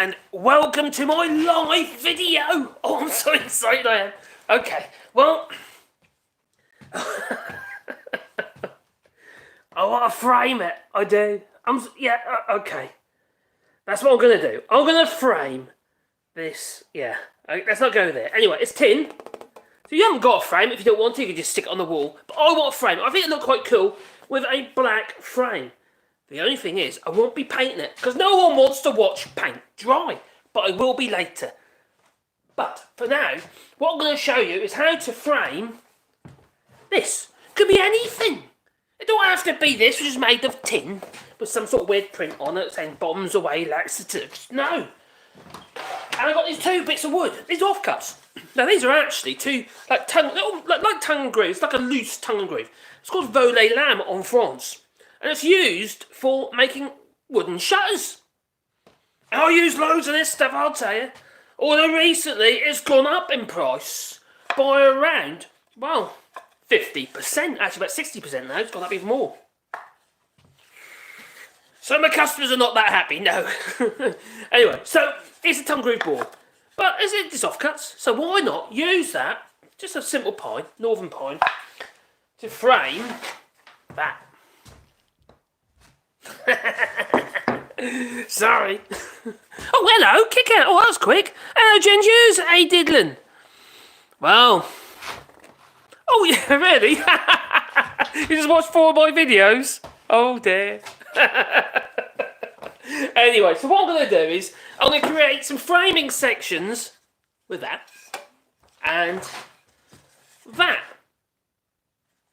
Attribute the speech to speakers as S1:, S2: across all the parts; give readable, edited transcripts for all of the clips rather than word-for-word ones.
S1: and welcome to my live video. Oh, I'm so excited I am. Okay, well, I want to frame it. I do. Okay. That's what I'm going to do. I'm going to frame this. Yeah, let's not go there. Anyway, it's tin. So you haven't got a frame. If you don't want to, you can just stick it on the wall. But I want a frame. I think it looked quite cool with a black frame. The only thing is, I won't be painting it because no one wants to watch paint dry. But I will be later. But for now, what I'm going to show you is how to frame this. Could be anything. It don't have to be this, which is made of tin with some sort of weird print on it saying bombs away laxatives. No. And I got these two bits of wood. These are offcuts. Now these are actually two like tongue and groove. It's like a loose tongue and groove. It's called volet lame en France, and it's used for making wooden shutters. And I use loads of this stuff, I'll tell you. Although recently it's gone up in price by around 50%. Actually, about 60% now. It's gone up even more. So my customers are not that happy, no. Anyway, so it's a tongue groove board. But it's offcuts, so why not use that, just a simple pine, northern pine, to frame that. Sorry. Oh, hello, kick out. Oh, that was quick. Hello, Gingers. Hey, Diddlin. Well. Oh, yeah, really? You just watched 4 of my videos? Oh, dear. Anyway, so what I'm going to do is I'm going to create some framing sections with that and that.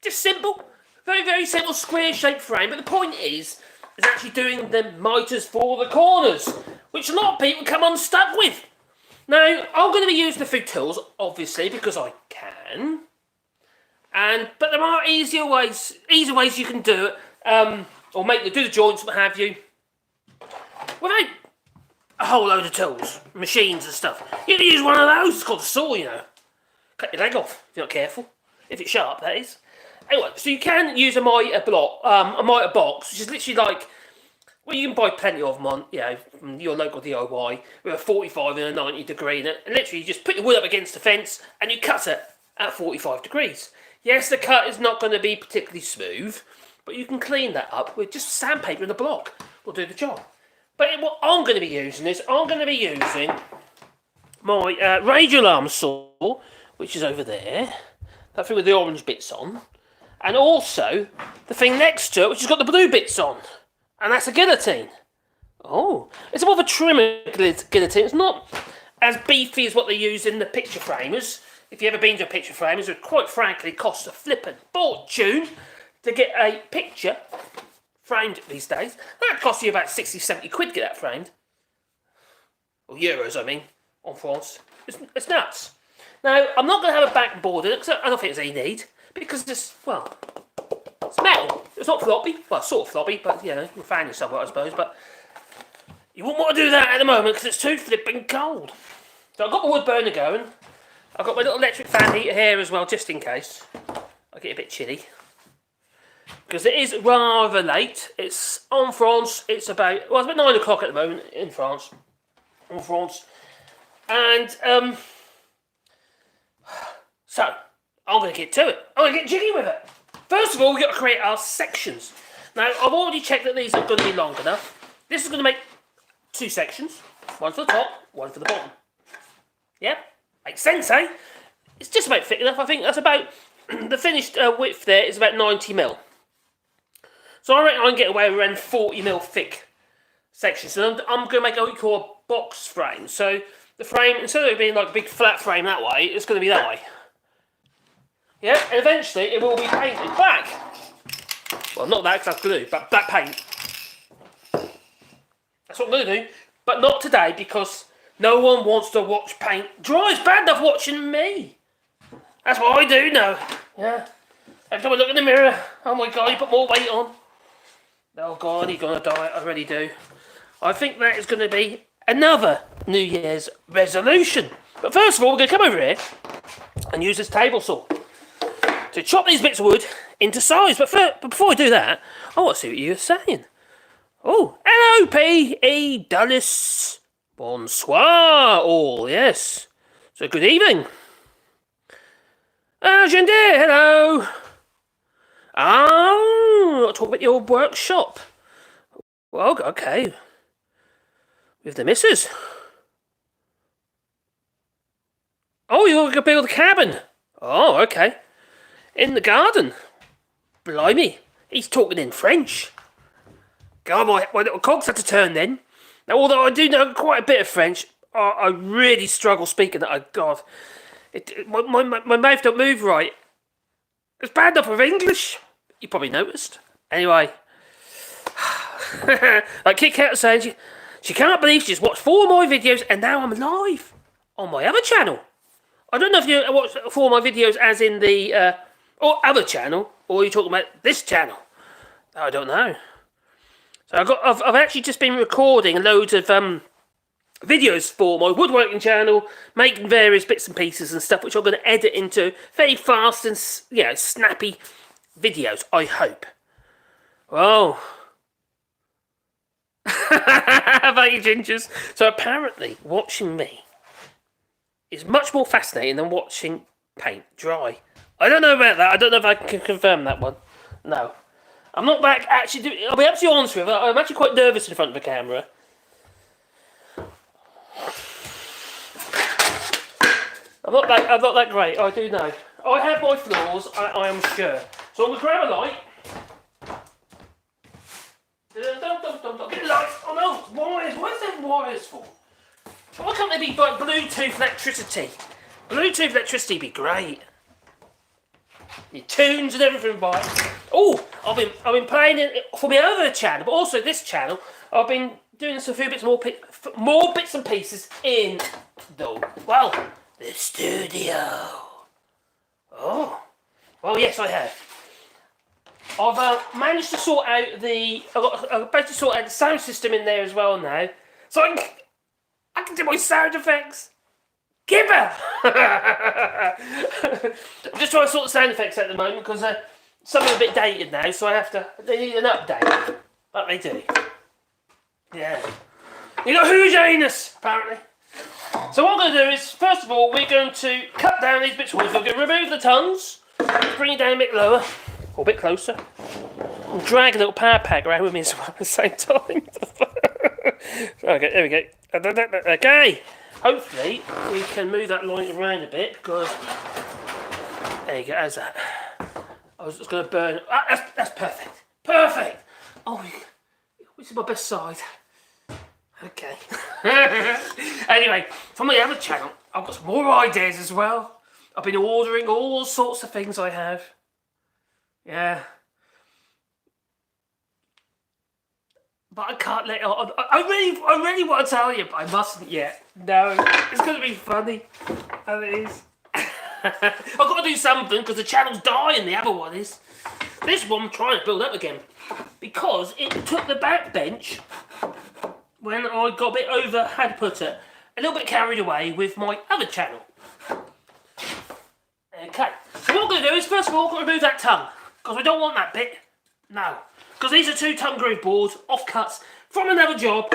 S1: Just simple, very, very simple square shaped frame. But the point is actually doing the miters for the corners, which a lot of people come unstuck with. Now, I'm going to be using the food tools, obviously, because I can. But there are easier ways you can do it, or do the joints, what have you, without a whole load of tools, machines and stuff. You can use one of those. It's called a saw, you know. Cut your leg off if you're not careful. If it's sharp, that is. Anyway, so you can use a mitre box, which is literally like, well, you can buy plenty of them on, from your local DIY with a 45 and a 90 degree in it, and literally you just put your wood up against the fence and you cut it at 45 degrees. Yes, the cut is not going to be particularly smooth, but you can clean that up with just sandpaper and a block. Will do the job. But what I'm going to be using is my rage alarm saw, which is over there, that thing with the orange bits on, and also the thing next to it, which has got the blue bits on, and that's a guillotine. Oh, it's more of a trimmer guillotine. It's not as beefy as what they use in the picture framers. If you've ever been to a picture framers, it quite frankly costs a flippin' fortune to get a picture framed these days. That costs you about 60, 70 quid to get that framed. Or euros, I mean, en France. It's nuts. Now, I'm not going to have a backboard in it, because I don't think there's any need, because it's metal. It's not floppy. Well, sort of floppy, but, you can fan yourself out, I suppose, but you wouldn't want to do that at the moment, because it's too flipping cold. So I've got my wood burner going. I've got my little electric fan heater here as well, just in case I get a bit chilly. Because it is rather late. It's en France. It's about 9 o'clock at the moment in France. En France. And, so, I'm going to get to it. I'm going to get jiggy with it. First of all, we've got to create our sections. Now, I've already checked that these are going to be long enough. This is going to make 2 sections. One for the top, one for the bottom. Yep. Makes sense, eh? It's just about thick enough. I think that's about, the finished width there is about 90mm. So I reckon I can get away with around 40mm thick sections. So I'm going to make what we call a box frame. So the frame, instead of it being like a big flat frame that way, it's going to be that way. Yeah, and eventually it will be painted black. Well, not that, because that's glue, but black paint. That's what I'm going to do. But not today, because no one wants to watch paint dry. It's bad enough watching me. That's what I do now. Yeah. Every time I look in the mirror, oh my God, you put more weight on. Oh God, you're going to die. I really do. I think that is going to be another New Year's resolution. But first of all, we're going to come over here and use this table saw to chop these bits of wood into size. But before I do that, I want to see what you're saying. Oh, hello, P.E. Dulles. Bonsoir, all, yes. So, good evening. Gender, hello. Oh, talk about your workshop. Well, okay. With the missus. Oh, you're going to build a cabin. Oh, okay. In the garden. Blimey, he's talking in French. God, my little cogs had to turn then. Now, although I do know quite a bit of French, I really struggle speaking that. Oh, God. My mouth don't move right. It's bad enough with English. You probably noticed. Anyway. Like Kit Kat was saying, she can't believe she just watched 4 of my videos and now I'm live on my other channel. I don't know if you watch 4 of my videos as in the or other channel, or you're talking about this channel. I don't know. So I've actually just been recording loads of videos for my woodworking channel, making various bits and pieces and stuff, which I'm going to edit into very fast and snappy videos. I hope. Oh. Thank you, Gingers. So apparently, watching me is much more fascinating than watching paint dry. I don't know about that. I don't know if I can confirm that one. No. I'm not back actually. I'll be absolutely honest with you. I'm actually quite nervous in front of the camera. I'm not that great. I do know. I have my flaws. I am sure. So I'm gonna grab a light. Lights. Oh no, wires. What is there wires for? Why can't they be like Bluetooth electricity? Bluetooth electricity would be great. Your tunes and everything by. Oh, I've been playing it for my other channel, but also this channel. I've been doing some few bits more bits and pieces in the studio. Oh, well yes I have. I've managed to sort out I've managed to sort out the sound system in there as well now, so I can do my sound effects. Gibber! I'm just trying to sort the sound effects out at the moment because some are a bit dated now, so they need an update. But they do. Yeah. You got Who's Anus, apparently. So what I'm going to do is, first of all, we're going to cut down these bits of wood. We're going to remove the tongues, bring it down a bit lower, or a bit closer, and drag a little power pack around with me as well at the same time. Okay, there we go. Okay. Hopefully, we can move that light around a bit, because... There you go, how's that? I was just going to burn... that's perfect. Perfect! Oh, this is my best side. Okay. Anyway, from my other channel, I've got some more ideas as well. I've been ordering all sorts of things I have. Yeah. But I can't let on. I really want to tell you, but I mustn't yet. No, it's going to be funny. And it is. I've got to do something because the channel's dying, the other one is. This one I'm trying to build up again. Because it took the backbench when I got a bit over, how to put it, a little bit carried away with my other channel. Okay, so what I'm going to do is, first of all, I'm going to remove that tongue. Because I don't want that bit. No. Because these are 2 tongue groove boards, offcuts, from another job,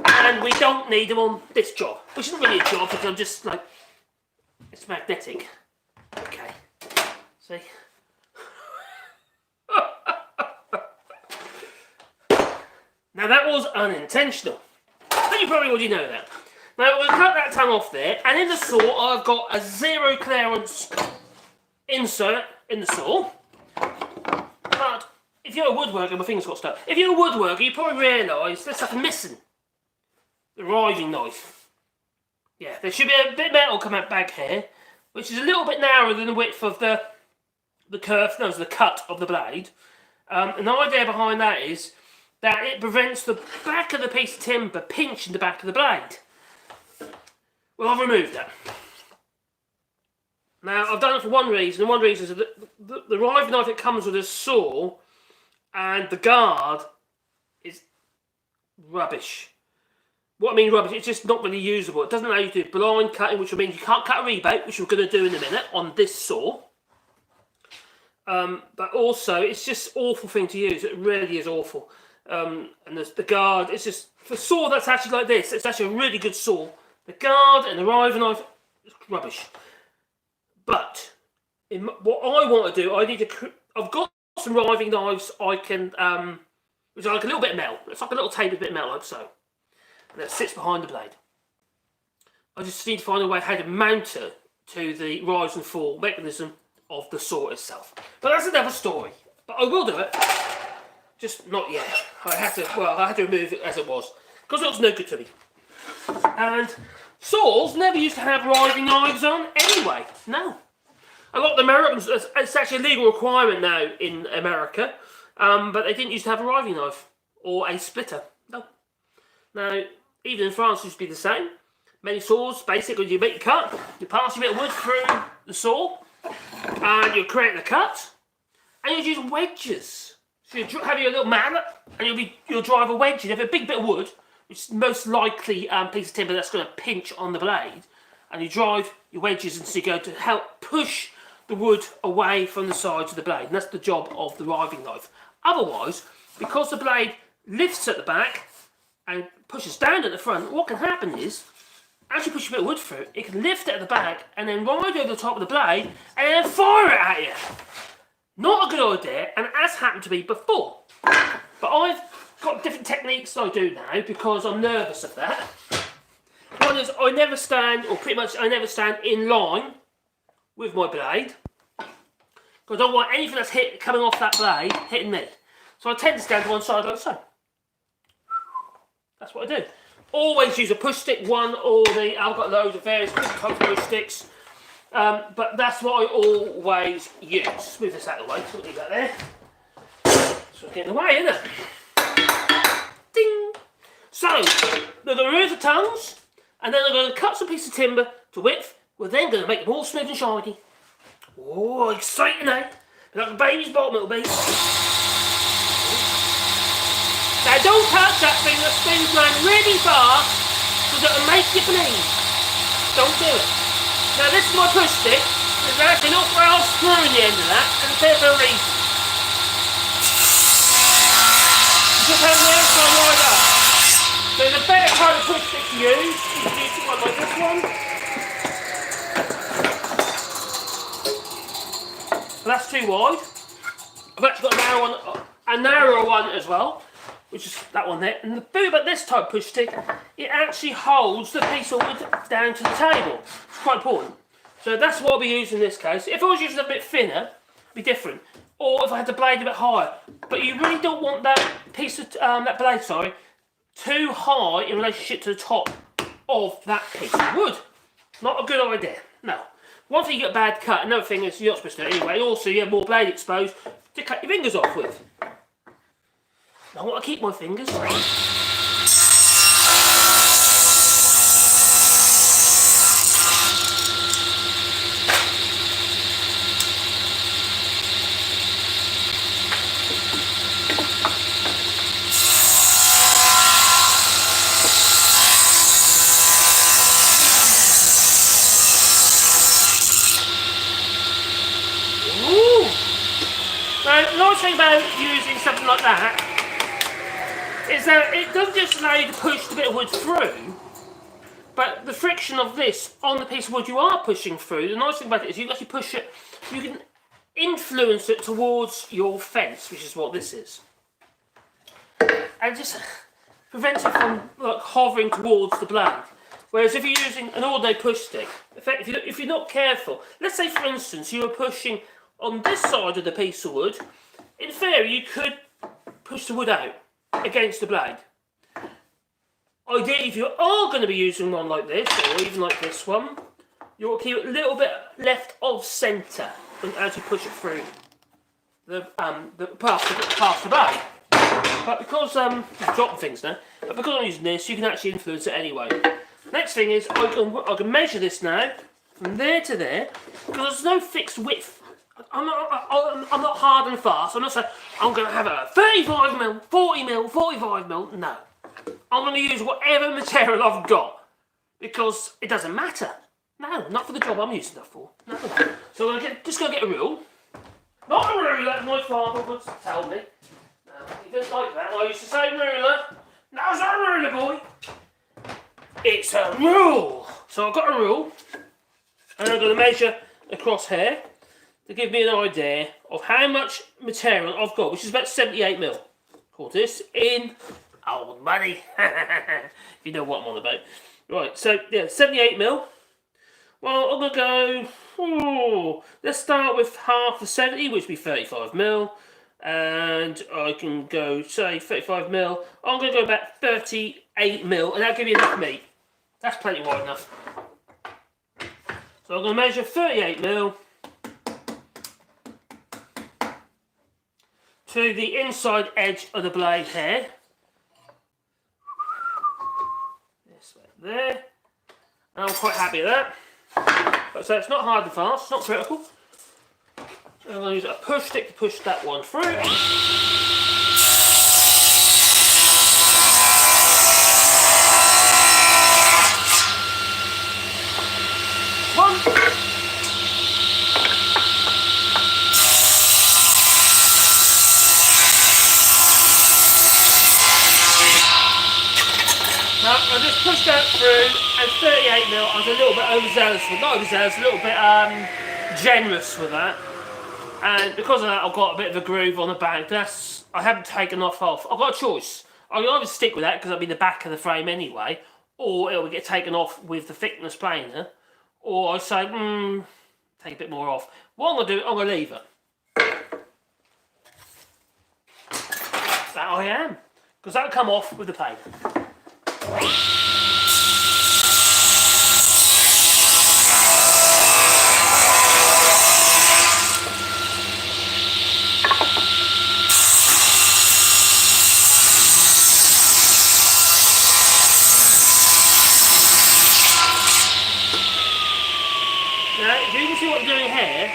S1: and we don't need them on this job. Which isn't really a job, because I'm just like, it's magnetic. Okay. See? Now that was unintentional. But you probably already know that. Now we'll cut that tongue off there, and in the saw I've got a 0 clearance insert in the saw. But if you're a woodworker, my finger's got stuck. If you're a woodworker, you probably realise there's something missing. The riving knife. Yeah, there should be a bit of metal coming out back here, which is a little bit narrower than the width of the cut of the blade. And the idea behind that is that it prevents the back of the piece of timber pinching the back of the blade. Well, I've removed that. Now, I've done it for one reason, and one reason is that the riving knife, it comes with a saw, and the guard is rubbish. What I mean rubbish, it's just not really usable. It doesn't allow you to do blind cutting, which means you can't cut a rebate, which we're going to do in a minute on this saw. But also, it's just an awful thing to use. It really is awful. and the guard. It's just for saw that's actually like this. It's actually a really good saw. The guard and the riving knife is rubbish. But what I want to do, I've got some riving knives I can, which are like a little bit of metal. It's like a little tape with a bit of metal, like so. And it sits behind the blade. I just need to find a way how to mount it to the rise and fall mechanism of the saw itself. But that's another story. But I will do it. Just not yet. I had to remove it as it was. Because it was no good to me. And saws never used to have riving knives on anyway. No. A lot of the Americans, it's actually a legal requirement now in America. But they didn't used to have a riving knife. Or a splitter. No. Now, even in France it used to be the same. Many saws, basically you make your cut, you pass a bit of wood through the saw, and you create the cut, and you use wedges. So you have your little mallet, and you'll drive a wedge. You have a big bit of wood, which is most likely a piece of timber that's going to pinch on the blade, and you drive your wedges until you go to help push the wood away from the sides of the blade, and that's the job of the riving knife. Otherwise, because the blade lifts at the back and pushes down at the front, what can happen is, as you push a bit of wood through, it can lift it at the back and then ride over the top of the blade and then fire it at you. Not a good idea, and it has happened to me before. But I've got different techniques I do now because I'm nervous of that. One is I never stand in line with my blade because I don't want anything that's coming off that blade hitting me. So I tend to stand to one side like so. That's what I do. Always use a push stick, one or the. I've got loads of various types of push sticks, but that's what I always use. Just move this out of the way, so we'll leave that there. So it's getting in the way, isn't it? Ding! So, they're going to remove the tongues, and then they're going to cut some piece of timber to width. We're then going to make them all smooth and shiny. Oh, exciting, eh? Like a baby's bottom, it'll be. Now don't touch that thing that spins round really fast because it'll make you bleed. Don't do it. Now this is my push stick. There's actually a little brass screw in the end of that and it's there for a reason. You just have an airflow right up. So there's a better kind of push stick to use. You can use one like this one. Well, that's too wide. I've actually got a narrower one as well, which is that one there. And the thing about this type of push stick, it actually holds the piece of wood down to the table. It's quite important. So that's what I'll be using in this case. If I was using a bit thinner, it'd be different. Or if I had the blade a bit higher. But you really don't want that piece of that blade, too high in relationship to the top of that piece of wood. Not a good idea. No. One thing you get a bad cut, another thing is you're not supposed to do it anyway. Also, you have more blade exposed to cut your fingers off with. I want to keep my fingers. Ooh. Now, the nice thing about using something like that is that it doesn't just allow you to push the bit of wood through, but the friction of this on the piece of wood you are pushing through, the nice thing about it is you can actually push it, you can influence it towards your fence, which is what this is. And just prevents it from like hovering towards the blade. Whereas if you're using an ordinary push stick, if you're not careful, let's say for instance you were pushing on this side of the piece of wood, in theory you could push the wood out against the blade. Ideally, if you are going to be using one like this, or even like this one, you want to keep it a little bit left of centre as you push it through the past the blade. But because I'm dropping things now, but because I'm using this, you can actually influence it anyway. Next thing is I can measure this now from there to there because there's no fixed width. I'm not hard and fast. I'm not saying I'm going to have a 35mm, 40mm, 45mm. No. I'm going to use whatever material I've got because it doesn't matter. No, not for the job I'm using that for. No. So I'm just going to get a rule. Not a rule that my father would tell me. No, He doesn't like that. I used to say ruler. No, it's not a ruler, boy. It's a rule. So I've got a rule. And I'm going to measure across here to give me an idea of how much material I've got, which is about 78mm. Call this in old money. You know what I'm on about. Right, so yeah, 78mm. Well, I'm going to go, let's start with half the 70, which would be 35mm. And I can go, say, 35mm. I'm going to go about 38mm, and that'll give you enough meat. That's plenty wide enough. So I'm going to measure 38mm to the inside edge of the blade here. This way there. And I'm quite happy with that. So it's not hard and fast, it's not critical. I'm going to use a push stick to push that one through. One. Now, I just pushed that through, and 38mm, I was a little bit overzealous with, not overzealous, a little bit generous with that. And because of that, I've got a bit of a groove on the back. I haven't taken off. I've got a choice. I can either stick with that because it'll be the back of the frame anyway, or it will get taken off with the thickness planer, or I say, take a bit more off. What I'm going to do, I'm going to leave it. That I am, because that'll come off with the planer. Now, if you can see what I'm doing here,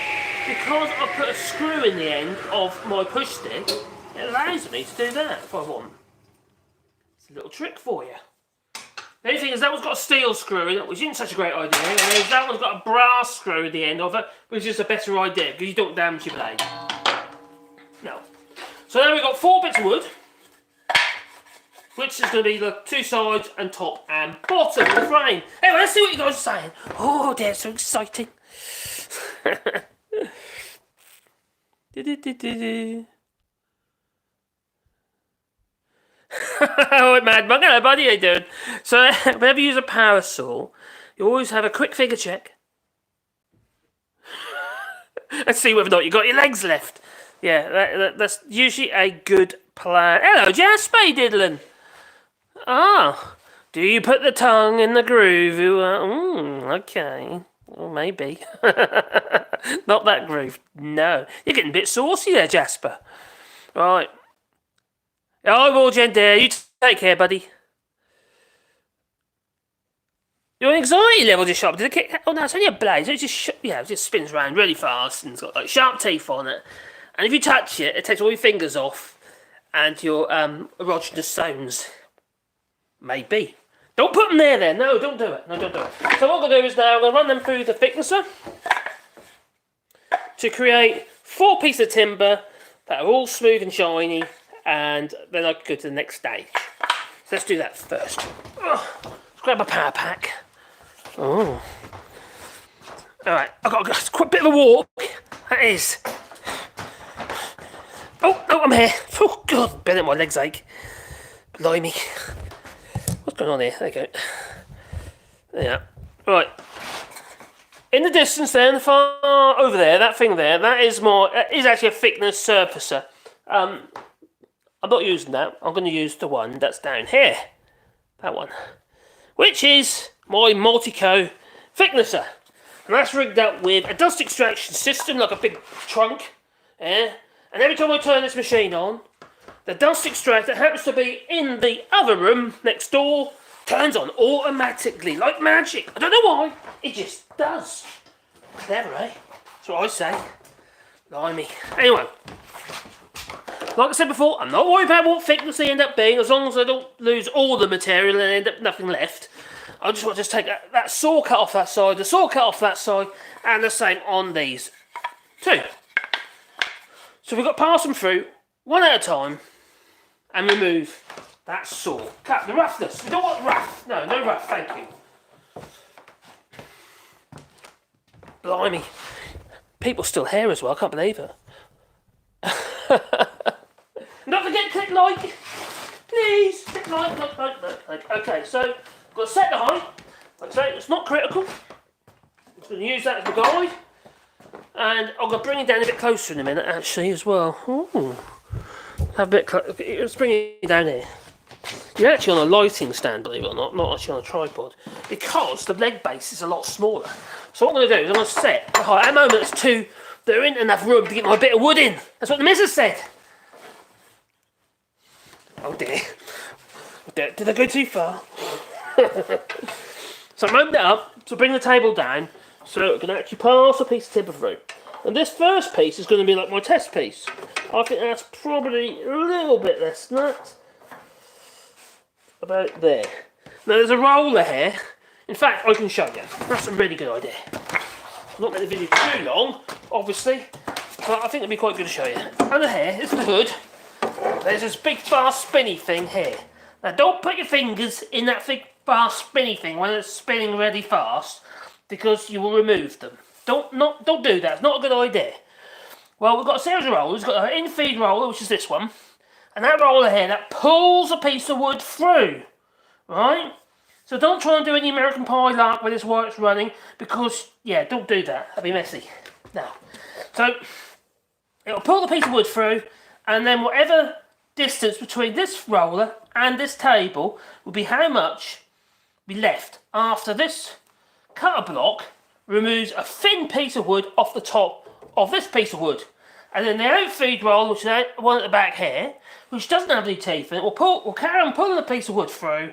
S1: because I put a screw in the end of my push stick, it allows me to do that if I want. It's a little trick for you. The only thing is that one's got a steel screw in it, which isn't such a great idea, whereas that one's got a brass screw at the end of it, which is a better idea, because you don't damage your blade. No. So now we've got 4 bits of wood, which is going to be the 2 sides and top and bottom of the frame. Anyway, let's see what you guys are saying. Oh, that's so exciting. Oh, Mad Monk, hello buddy, how you doing? So, whenever you use a power saw, you always have a quick figure check. And see whether or not you've got your legs left. Yeah, that's usually a good plan. Hello, Jasper Diddlin. Ah, do you put the tongue in the groove? Okay. Well, maybe. Not that groove. No. You're getting a bit saucy there, Jasper. Right. I will, Gender. You take care, buddy. Your anxiety level just shot. Did it kick? Oh no, it's only a blade. It just spins around really fast and it's got like sharp teeth on it. And if you touch it, it takes all your fingers off and your erogenous zones. Maybe. Don't put them there then. No, don't do it. No, don't do it. So what I'm going to do is now I'm going to run them through the thicknesser to create 4 pieces of timber that are all smooth and shiny, and then I can go to the next stage. So let's do that first. Let's grab a power pack. Oh. Alright, I've got quite a bit of a walk. That is. Oh, I'm here. Oh, God, bend it, my legs ache. Blimey. What's going on here? There you go. Yeah. Right. In the distance there, far over there, that thing there, that is actually a thickness surfacer. I'm not using that. I'm going to use the one that's down here. That one. Which is my Multico thicknesser. And that's rigged up with a dust extraction system, like a big trunk. Yeah. And every time I turn this machine on, the dust extractor happens to be in the other room next door, turns on automatically, like magic. I don't know why, it just does. Clever, eh? That's what I say. Blimey. Anyway, like I said before, I'm not worried about what thickness they end up being, as long as I don't lose all the material and end up nothing left. I just want to take that saw cut off that side, the saw cut off that side, and the same on these two. So we've got to pass them through, one at a time. and remove that saw. Cut the roughness. We don't want rough. No rough, thank you. Blimey. People still here as well, I can't believe it. Don't forget to click like. Please, click like. Okay, so I've got to set the height. Like I say, it's not critical. I'm just going to use that as the guide. And I'm going to bring it down a bit closer in a minute, actually, as well. Ooh. Have a bit closer. Let's bring it down here. You're actually on a lighting stand, believe it or not actually on a tripod. Because the leg base is a lot smaller. So what I'm going to do is I'm going to set the height. At the moment, it's two. There ain't enough room to get my bit of wood in. That's what the missus said. Oh dear. Did I go too far? So I'm opening it up to bring the table down so it can actually pass a piece of timber through. And this first piece is going to be like my test piece. I think that's probably a little bit less than that. About there. Now there's a roller here. In fact, I can show you. That's a really good idea. I'm not going to make the video too long, obviously, but I think it'd be quite good to show you. Under here is the hood. There's this big fast spinny thing here. Now don't put your fingers in that big fast spinny thing when it's spinning really fast, because you will remove them. Don't do that. It's not a good idea. Well, we've got a series of rollers. We've got an in-feed roller, which is this one, and that roller here that pulls a piece of wood through. Right? So don't try and do any American Pie lark with this while it's running, because, yeah, don't do that. That'd be messy. No. So, it'll pull the piece of wood through, and then whatever distance between this roller and this table will be how much be left after this cutter block removes a thin piece of wood off the top of this piece of wood. And then the outfeed roller, which is the one at the back here, which doesn't have any teeth in it, will carry on pulling the piece of wood through,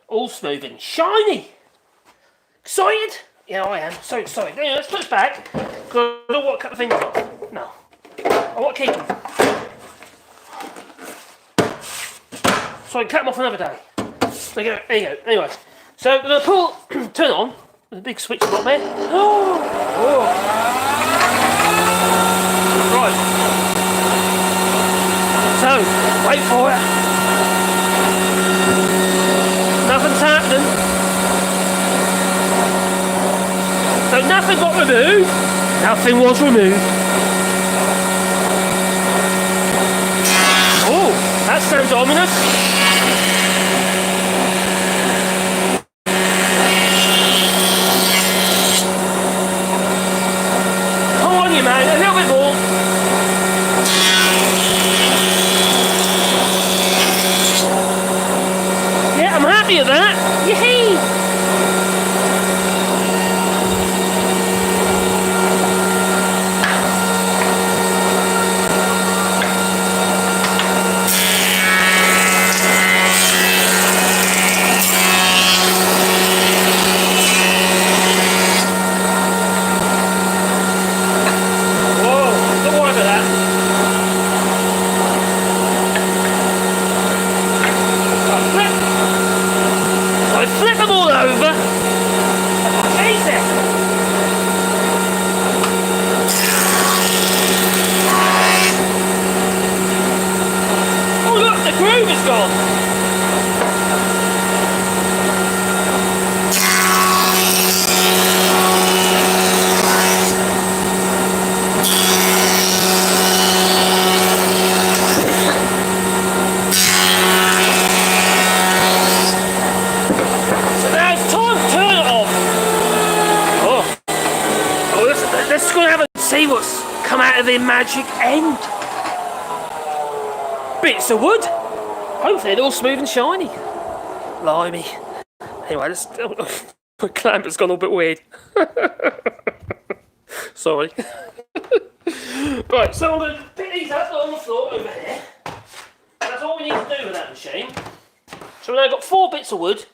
S1: all smooth and shiny. Excited? Yeah, I am. So excited. Anyway, let's put this back, because I don't want to cut the fingers off. No. I want to keep them. So I can cut them off another day. There you go. Anyway, so we're going to pull, turn on. There's a big switch up there. Oh. Right. So, wait for it. Nothing's happening. So nothing got removed. Nothing was removed. Oh, that sounds ominous. Come on, you man, a little bit more. Yeah, I'm happy with that. Yay! The magic end. Bits of wood. Hopefully they're all smooth and shiny. Blimey. Anyway, my clamper's gone all a bit weird. Sorry. Right, so I'm going to pick these up on the floor over here. That's all we need to do with that machine. So we've now got 4 bits of wood,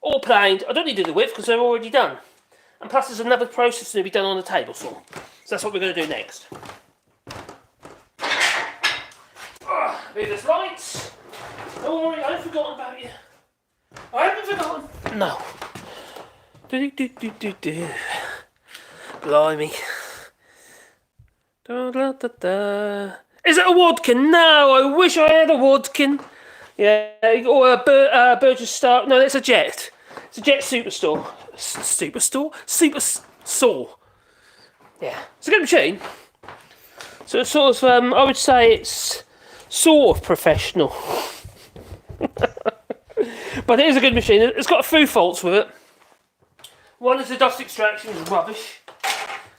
S1: all planed. I don't need to do the width because they're already done. And plus there's another process to be done on the table saw. So that's what we're going to do next. Move this lights. Don't worry, I haven't forgotten about you. I haven't forgotten. No. Blimey. Da, da, da, da. Is it a Wadkin? No, I wish I had a Wadkin. Yeah, or a Burgess Star. No, it's a Jet. It's a Jet Superstore. Superstore? Super Saw. Yeah, it's a good machine. So it's sort of, I would say it's sort of professional. But it is a good machine. It's got a few faults with it. One is the dust extraction is rubbish.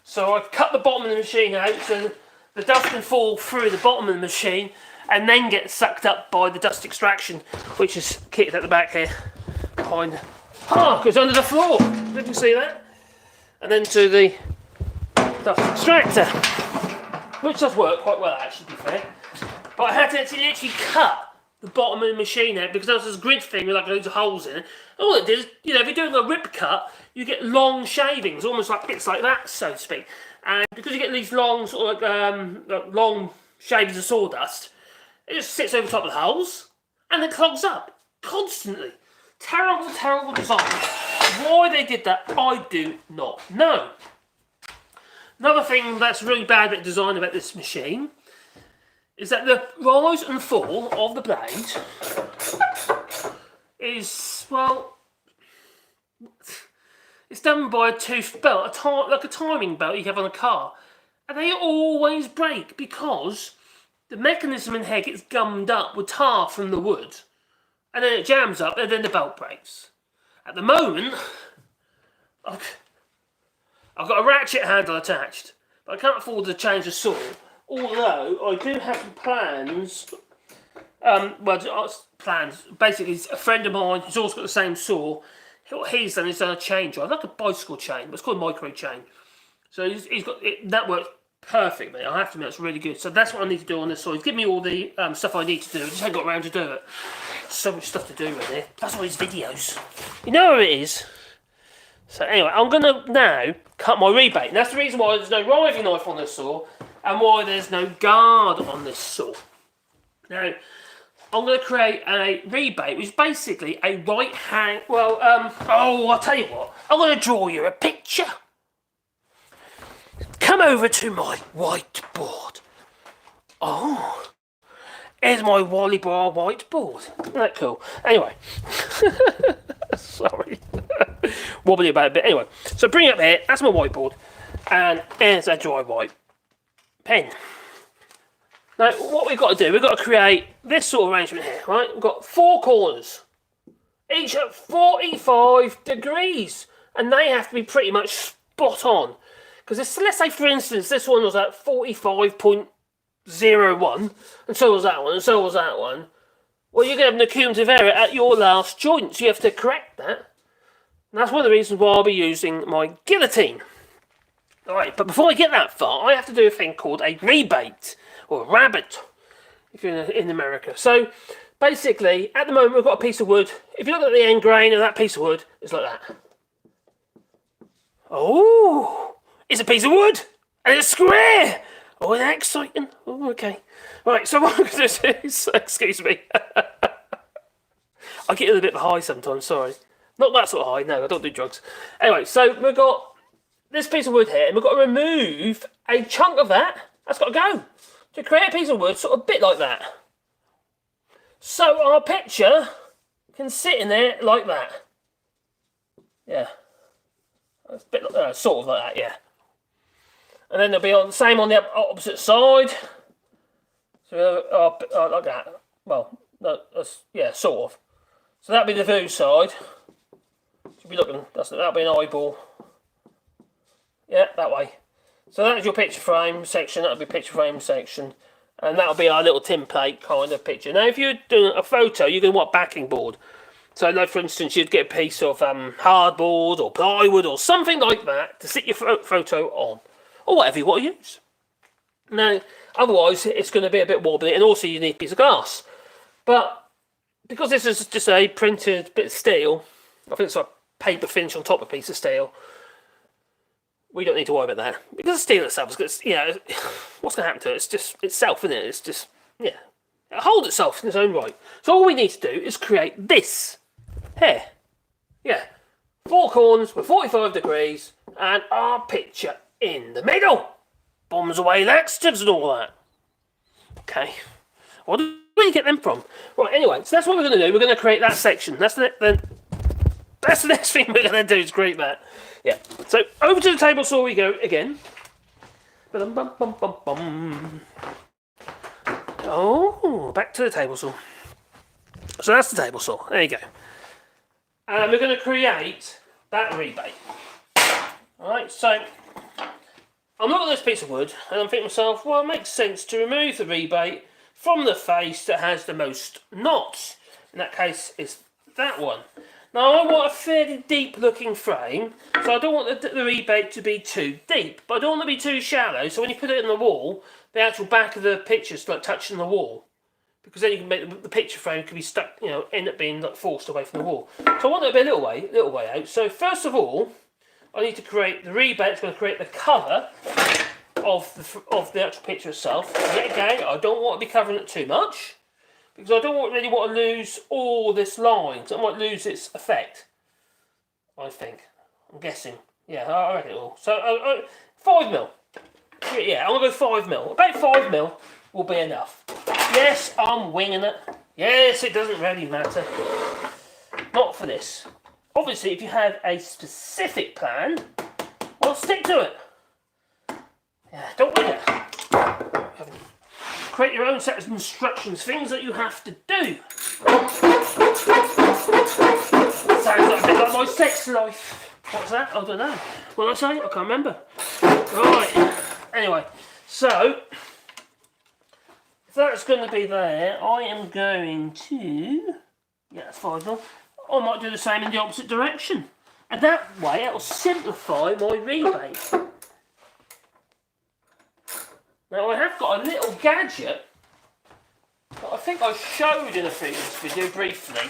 S1: So I cut the bottom of the machine out so the dust can fall through the bottom of the machine and then get sucked up by the dust extraction, which is kitted at the back here. Behind. Goes under the floor. You can see that. And then to the dust extractor, which does work quite well actually, to be fair. But I had to literally cut the bottom of the machine out because there was this grid thing with like loads of holes in it. All it did is, if you're doing a rip cut, you get long shavings, almost like bits like that, so to speak. And because you get these long sort of like long shavings of sawdust, it just sits over top of the holes and it clogs up constantly. Terrible, terrible design. Why they did that, I do not know. Another thing that's really bad about design about this machine is that the rise and fall of the blade is, well, it's done by a toothed belt, like a timing belt you have on a car. And they always break because the mechanism in here gets gummed up with tar from the wood. And then it jams up and then the belt breaks. At the moment, I've got a ratchet handle attached, but I can't afford to change the saw. Although I do have some plans. Plans. Basically, a friend of mine who's also got the same saw. What he's done is done a chain drive, like a bicycle chain, but it's called a micro chain. So he's got it, that works perfectly. I have to admit, it's really good. So that's what I need to do on this saw. He's given me all the stuff I need to do. I just haven't got around to do it. So much stuff to do with it. That's all these videos. You know where it is. So anyway, I'm going to now cut my rebate. And that's the reason why there's no riving knife on this saw and why there's no guard on this saw. Now, I'm going to create a rebate, which is basically a right hand... Well, I'll tell you what. I'm going to draw you a picture. Come over to my whiteboard. Oh, here's my Wally Bar whiteboard. Isn't that cool? Anyway. Sorry. Wobbly about a bit. Anyway, so bring it up here. That's my whiteboard. And here's a dry white pen. Now, what we've got to do, we've got to create this sort of arrangement here, right? We've got 4 corners, each at 45 degrees, and they have to be pretty much spot on. Because let's say, for instance, this one was at 45.01, and so was that one, and so was that one. Well, you're going to have an accumulative error at your last joint, so you have to correct that. And that's one of the reasons why I'll be using my guillotine. Alright, but before I get that far, I have to do a thing called a rebate. Or a rabbit, if you're in America. So, basically, at the moment, we've got a piece of wood. If you look at the end grain of that piece of wood, it's like that. Oh, it's a piece of wood, and it's square. Oh, isn't that exciting? Oh, okay. Right, so what I'm going to do is, excuse me. I get a little bit high sometimes, sorry. Not that sort of high, no, I don't do drugs. Anyway, so we've got this piece of wood here, and we've got to remove a chunk of that. That's got to go. To create a piece of wood, sort of a bit like that. So our picture can sit in there like that. Yeah. A bit sort of like that, yeah. And then they'll be on the same on the opposite side. So like that. Well, no, yeah, sort of. So that'll be the view side. Should be looking. That'll be an eyeball. Yeah, that way. So that's your picture frame section, that'll be picture frame section, and that'll be our little template kind of picture. Now, if you're doing a photo, you're going to want backing board. So, like for instance, you'd get a piece of hardboard or plywood or something like that to sit your photo on, or whatever you want to use. Now, otherwise, it's going to be a bit wobbly, and also you need a piece of glass. But because this is just a printed bit of steel, I think it's like paper finish on top of a piece of steel. We don't need to worry about that. Because the steel itself is, what's going to happen to it? It's just itself, isn't it? It's just, yeah. It'll hold itself in its own right. So all we need to do is create this here. Yeah. 4 corners with 45 degrees and our picture in the middle. Bombs away laxatives and all that. Okay. What do Where do you get them from? Right, anyway, so that's what we're going to do. We're going to create that section. That's the next thing we're going to do is create that. Yeah. So over to the table saw we go again. Oh, back to the table saw. So that's the table saw. There you go. And we're going to create that rebate. Alright, so I'm looking at this piece of wood and I'm thinking to myself, well, it makes sense to remove the rebate from the face that has the most knots. In that case, it's that one. Now, I want a fairly deep looking frame, so I don't want the rebate to be too deep, but I don't want it to be too shallow, so when you put it in the wall, the actual back of the picture's like touching the wall. Because then you can make the picture frame can be stuck, you know, end up being like forced away from the wall. So I want it to be a little way out. So first of all, I need to create the rebate. It's going to create the colour of the actual picture itself. Yet again, I don't want to be covering it too much because I don't really want to lose all this line. So I might lose its effect. I think. I'm guessing. Yeah, I reckon it will. So 5 mil. Yeah, I'm going to go 5 mil. About 5 mil will be enough. Yes, I'm winging it. Yes, it doesn't really matter. Not for this. Obviously, if you have a specific plan, well, stick to it. Yeah, don't wing it. Create your own set of instructions, things that you have to do. Sounds like a bit like my sex life. What's that? I don't know. What did I say? I can't remember. Right. Anyway, so if that's going to be there, I am going to. Yeah, that's 5 mil. I might do the same in the opposite direction. And that way it will simplify my rebate. Now I have got a little gadget that I think I showed in a previous video briefly.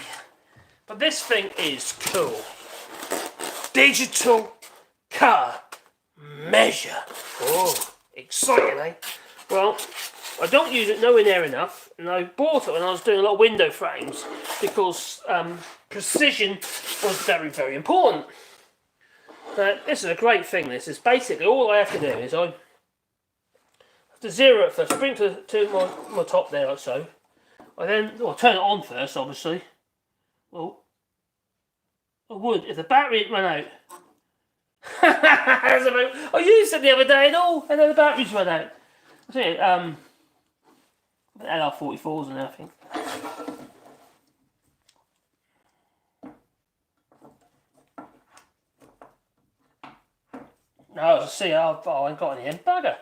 S1: But this thing is cool. Digital colour measure. Oh, exciting, eh? Well, I don't use it nowhere near enough, and I bought it when I was doing a lot of window frames because precision was very, very important. Now, this is a great thing. This is basically all I have to do is I have to zero it first, bring to my top there like so. I then turn it on first, obviously. Well, I would if the battery had run out. I used it the other day and then the batteries run out. I think LR44s and everything. No, see, I ain't got any in. Bugger.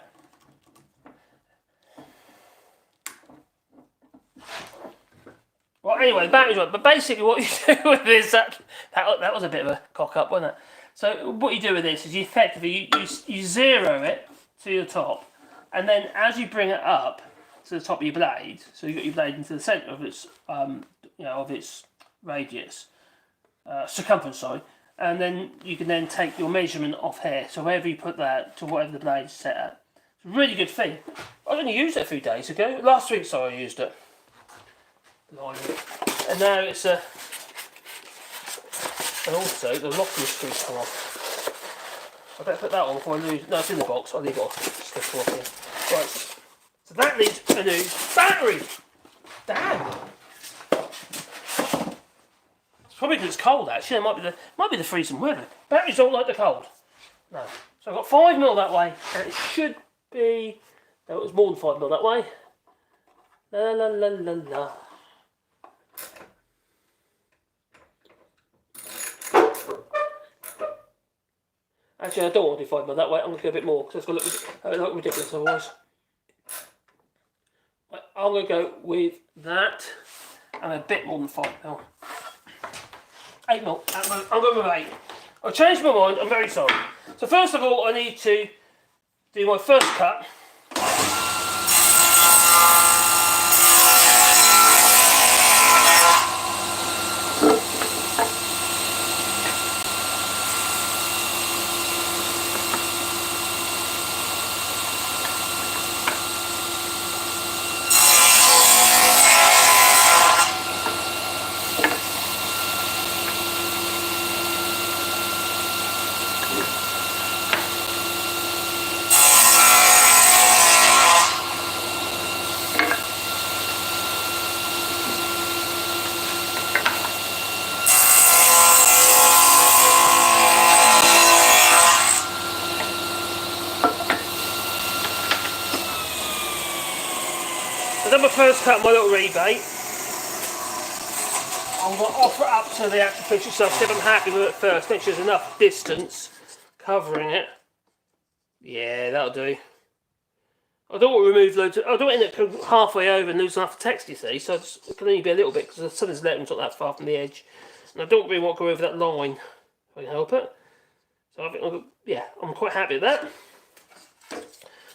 S1: Well, anyway, the batteries run. But basically, what you do with this, that was a bit of a cock up, wasn't it? So what you do with this is you effectively you zero it to your top, and then as you bring it up to the top of your blade, so you got your blade into the centre of its of its radius, circumference, sorry, and then you can then take your measurement off here. So wherever you put that to whatever the blade is set at. It's a really good thing. I only used it a few days ago. Last week, sorry, I used it. And now it's a. And also, the locking screws come off. I better put that on before I lose. No, it's in the box. I'll leave it off. Slip off here. Right. So that needs a new battery. Damn. It's probably because it's cold. Actually, it might be the freezing weather. Batteries don't like the cold. No. So I've got 5 mil that way, and it should be. No, it was more than 5 mil that way. La la la la la. Actually, I don't want to do 5 mil that way. I'm going to go a bit more because it's going to look ridiculous otherwise. I'm going to go with that and a bit more than 5 mil. 8 mil. I'm going with 8. I've changed my mind. I'm very sorry. So first of all, I need to do my first cut. done my first cut, my little rebate. I'm going to offer it up to the actual picture itself, see if I'm happy with it first. Make sure there's enough distance covering it. Yeah, that'll do. I don't want to remove loads. I don't end up halfway over and lose enough text, you see. So it can only be a little bit because the sun's letting not that far from the edge, and I don't really want to go over that line if I can help it. So I think, yeah, I'm quite happy with that.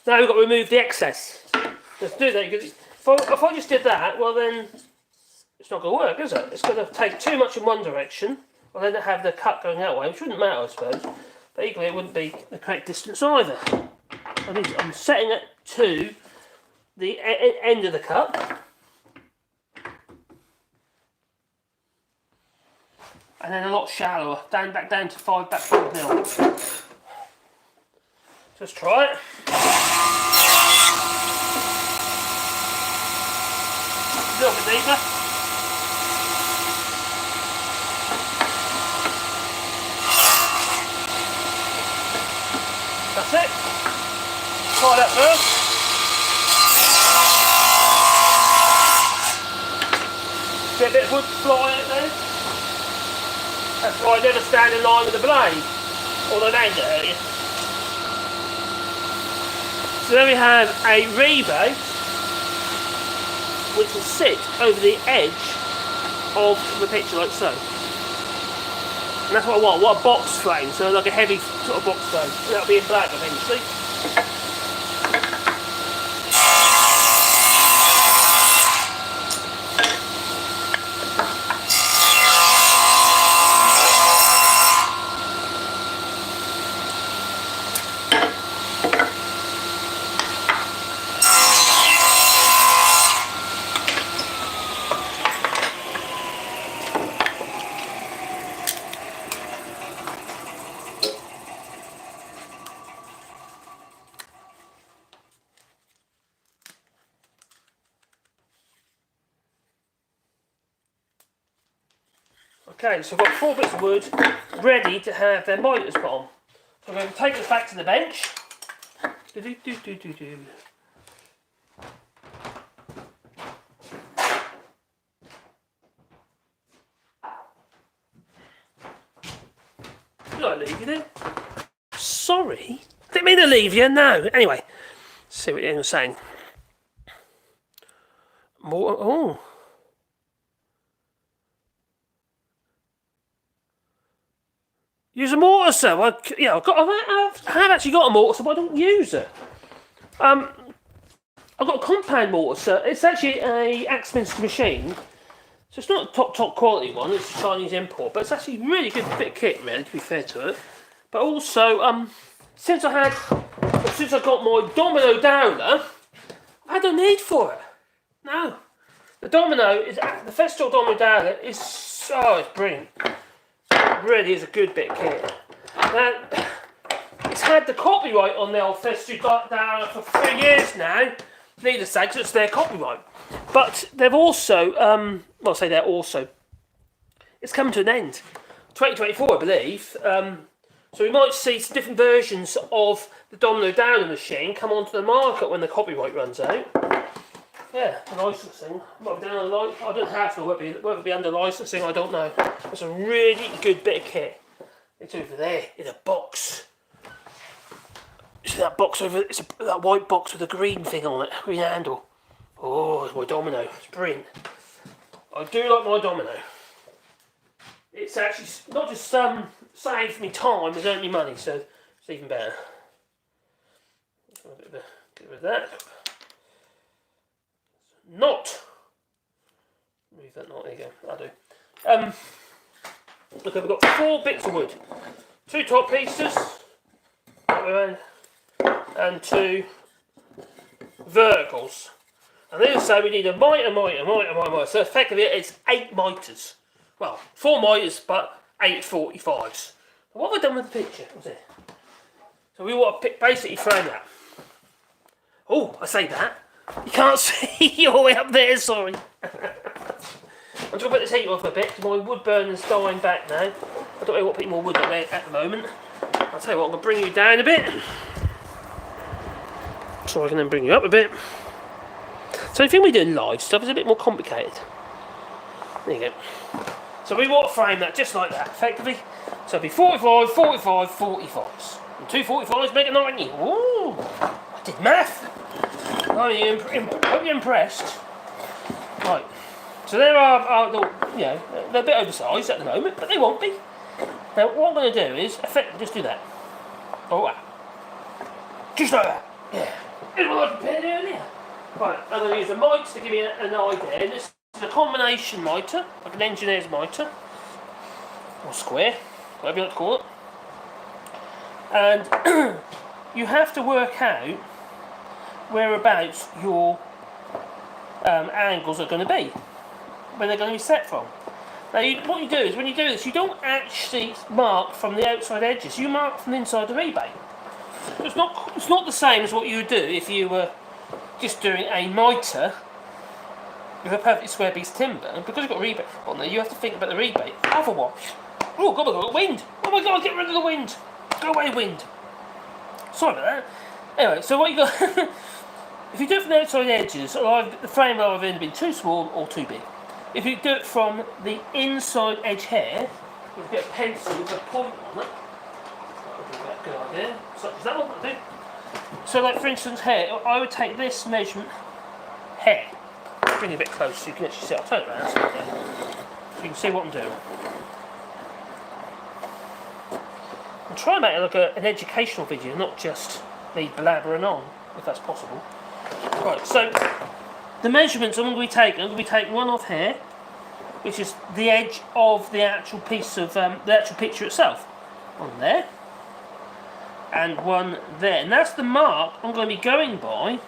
S1: Now we've got to remove the excess. Let's do that because if I just did that, well then it's not going to work, is it? It's going to take too much in one direction, or then have the cut going that way, which wouldn't matter, I suppose. But equally, it wouldn't be the correct distance either. I'm setting it to the end of the cut, and then a lot shallower, back down to 5 mil. Just try it. A little bit deeper. That's it. Try that first. Get a bit of wood flying it there. That's why I never stand in line with the blade, or the end to hurt you. So then we have a rebate which will sit over the edge of the picture like so. And that's what I want a box frame, so like a heavy sort of box frame. And that'll be in black eventually. Okay, so I've got 4 bits of wood ready to have their miters put on. So I'm going to take this back to the bench. Did I leave you there? Sorry. Didn't mean to leave you, no. Anyway, let's see what you're saying. More, oh. Use a mortar saw. I have actually got a mortar saw, but I don't use it. I've got a compound mortar saw. It's actually a Axminster machine, so it's not a top quality one. It's a Chinese import, but it's actually a really good bit of kit, really, to be fair to it. But also, since I got my domino dowler, I had no need for it. No, the Festool domino dowler is it's brilliant. Really is a good bit of kit. Now, it's had the copyright on the old Festool dowler for 3 years now. Needless to say, because it's their copyright. But they've also, it's coming to an end. 2024, I believe. So we might see some different versions of the domino dowler machine come onto the market when the copyright runs out. Yeah, the licensing. Might be down on I don't have to, whether it be under licensing, I don't know. It's a really good bit of kit. It's over there in a box. See that box over? It's that white box with a green thing on it, green handle. Oh, it's my domino. It's brilliant. I do like my domino. It's actually not just saves me time, it's earned me money, so it's even better. Get rid of that. Knot. Move that knot. There you go. That'll do. Look, we've got 4 bits of wood, 2 top pieces, and 2 verticals. And then say we need a miter. So effectively, it's 8 miters. Well, 4 miters, but 8 45s. What have I done with the picture? What's it? So we want to basically frame that. Oh, I say that. You can't see all the way up there, sorry. I'm just going to put this heat off a bit because my wood burning's dying back now. I don't really want to put more wood up there at the moment. I'll tell you what, I'm going to bring you down a bit, so I can then bring you up a bit. So if we do live stuff, it's a bit more complicated. There you go. So we want to frame that just like that, effectively. So it'd be 45, 45, 45s. And 2 45s make a 90. Ooh, I did math. Hope you're impressed. Right. So there are they're a bit oversized at the moment, but they won't be. Now what I'm going to do is effectively just do that. Oh wow. Just like that. Yeah. Here's what I prepared earlier. Right, I'm going to use the mitre to give you an idea. This is a combination mitre, like an engineer's mitre, or square, whatever you like to call it. And you have to work out whereabouts your angles are going to be, where they're going to be set from. Now, what you do is when you do this, you don't actually mark from the outside edges. You mark from the inside the rebate. It's not the same as what you would do if you were just doing a mitre with a perfectly square piece of timber. Because you've got a rebate on there, you have to think about the rebate. Otherwise, oh god, I've got wind! Oh my god, get rid of the wind! Go away, wind! Sorry about that. Anyway, so what you got? If you do it from the outside edges, the frame will have either been too small or too big. If you do it from the inside edge here, you get a pencil with a point on it. That would be a good idea. So is that what I do? So, like for instance, here, I would take this measurement here. Bring it a bit closer so you can actually see. I'll turn it around so you can see what I'm doing. I'm trying to make it like an educational video, not just me blabbering on, if that's possible. Right, so the measurements I'm going to be taking one off here, which is the edge of the actual piece of the actual picture itself. One there, and one there, and that's the mark I'm going to be going by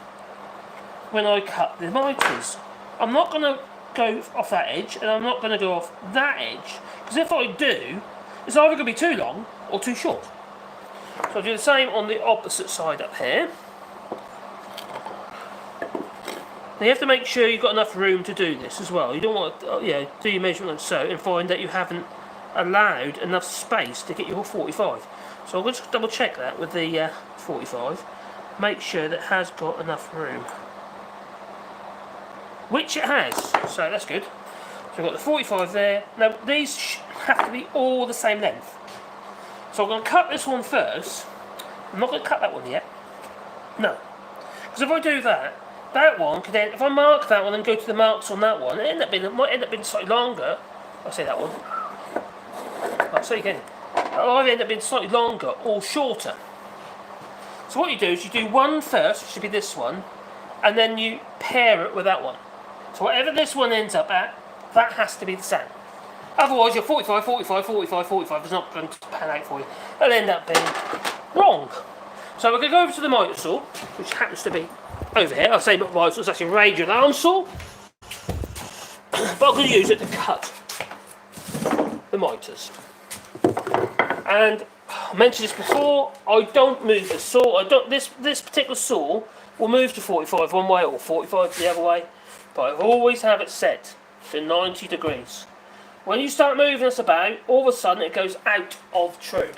S1: when I cut the mitres. I'm not going to go off that edge, and I'm not going to go off that edge, because if I do, it's either going to be too long or too short. So I'll do the same on the opposite side up here. Now you have to make sure you've got enough room to do this as well. You don't want to do your measurement like so and find that you haven't allowed enough space to get your 45. So I'll just double check that with the 45. Make sure that it has got enough room. Which it has, so that's good. So we've got the 45 there. Now these have to be all the same length. So I'm going to cut this one first. I'm not going to cut that one yet. No. Because if I do that, that one could then, if I mark that one and go to the marks on that one, it might end up being slightly longer. I'll say that one. Right, so again, it'll either end up being slightly longer or shorter. So what you do is you do one first, which should be this one, and then you pair it with that one. So whatever this one ends up at, that has to be the same. Otherwise, your 45, 45, 45, 45 is not going to pan out for you. It'll end up being wrong. So we're going to go over to the mitre saw, which happens to be over here. I'll say not mitre saw, it's actually a radial arm saw. But I'm going to use it to cut the mitres. And I mentioned this before, I don't move the saw. This particular saw will move to 45 one way or 45 the other way. But I always have it set to 90 degrees. When you start moving this about, all of a sudden it goes out of true.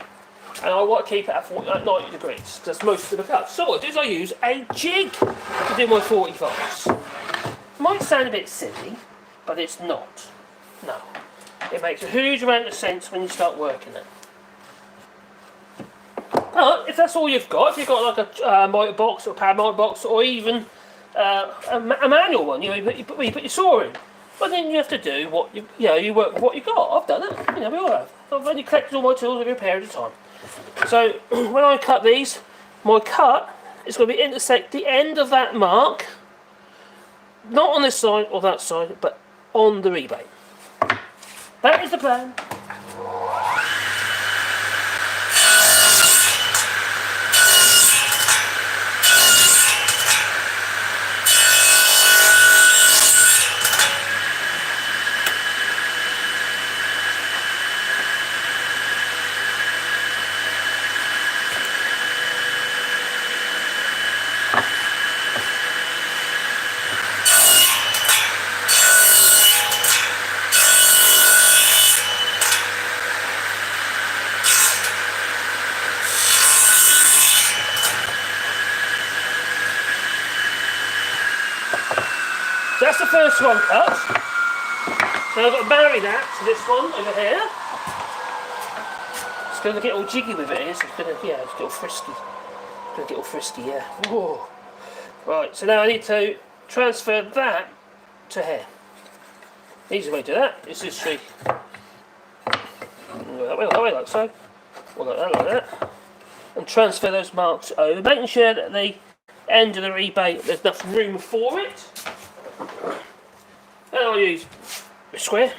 S1: And I want to keep it at 90 degrees, because that's most of the cuts. So what I do is I use a jig to do my 45s. Might sound a bit silly, but it's not. No. It makes a huge amount of sense when you start working it. But if that's all you've got, if you've got like a mitre box or a pad mitre box, or even a manual one, where you put your saw in, well then you have to do what you work with what you got. I've done it. We all have. I've only collected all my tools over a period of time. So when I cut these, my cut is going to be intersect the end of that mark, not on this side or that side, but on the rebate. That is the plan. that's the first one cut. So I've got to marry that to this one over here. It's going to get all jiggy with it here, so it's going to, it's get all frisky. It's going to get all frisky, yeah. Whoa. Right, so now I need to transfer that to here. Easy way to do that is just go that way, like so. Or like that. And transfer those marks over, making sure that the end of the rebate, there's enough room for it. And I'll use a square.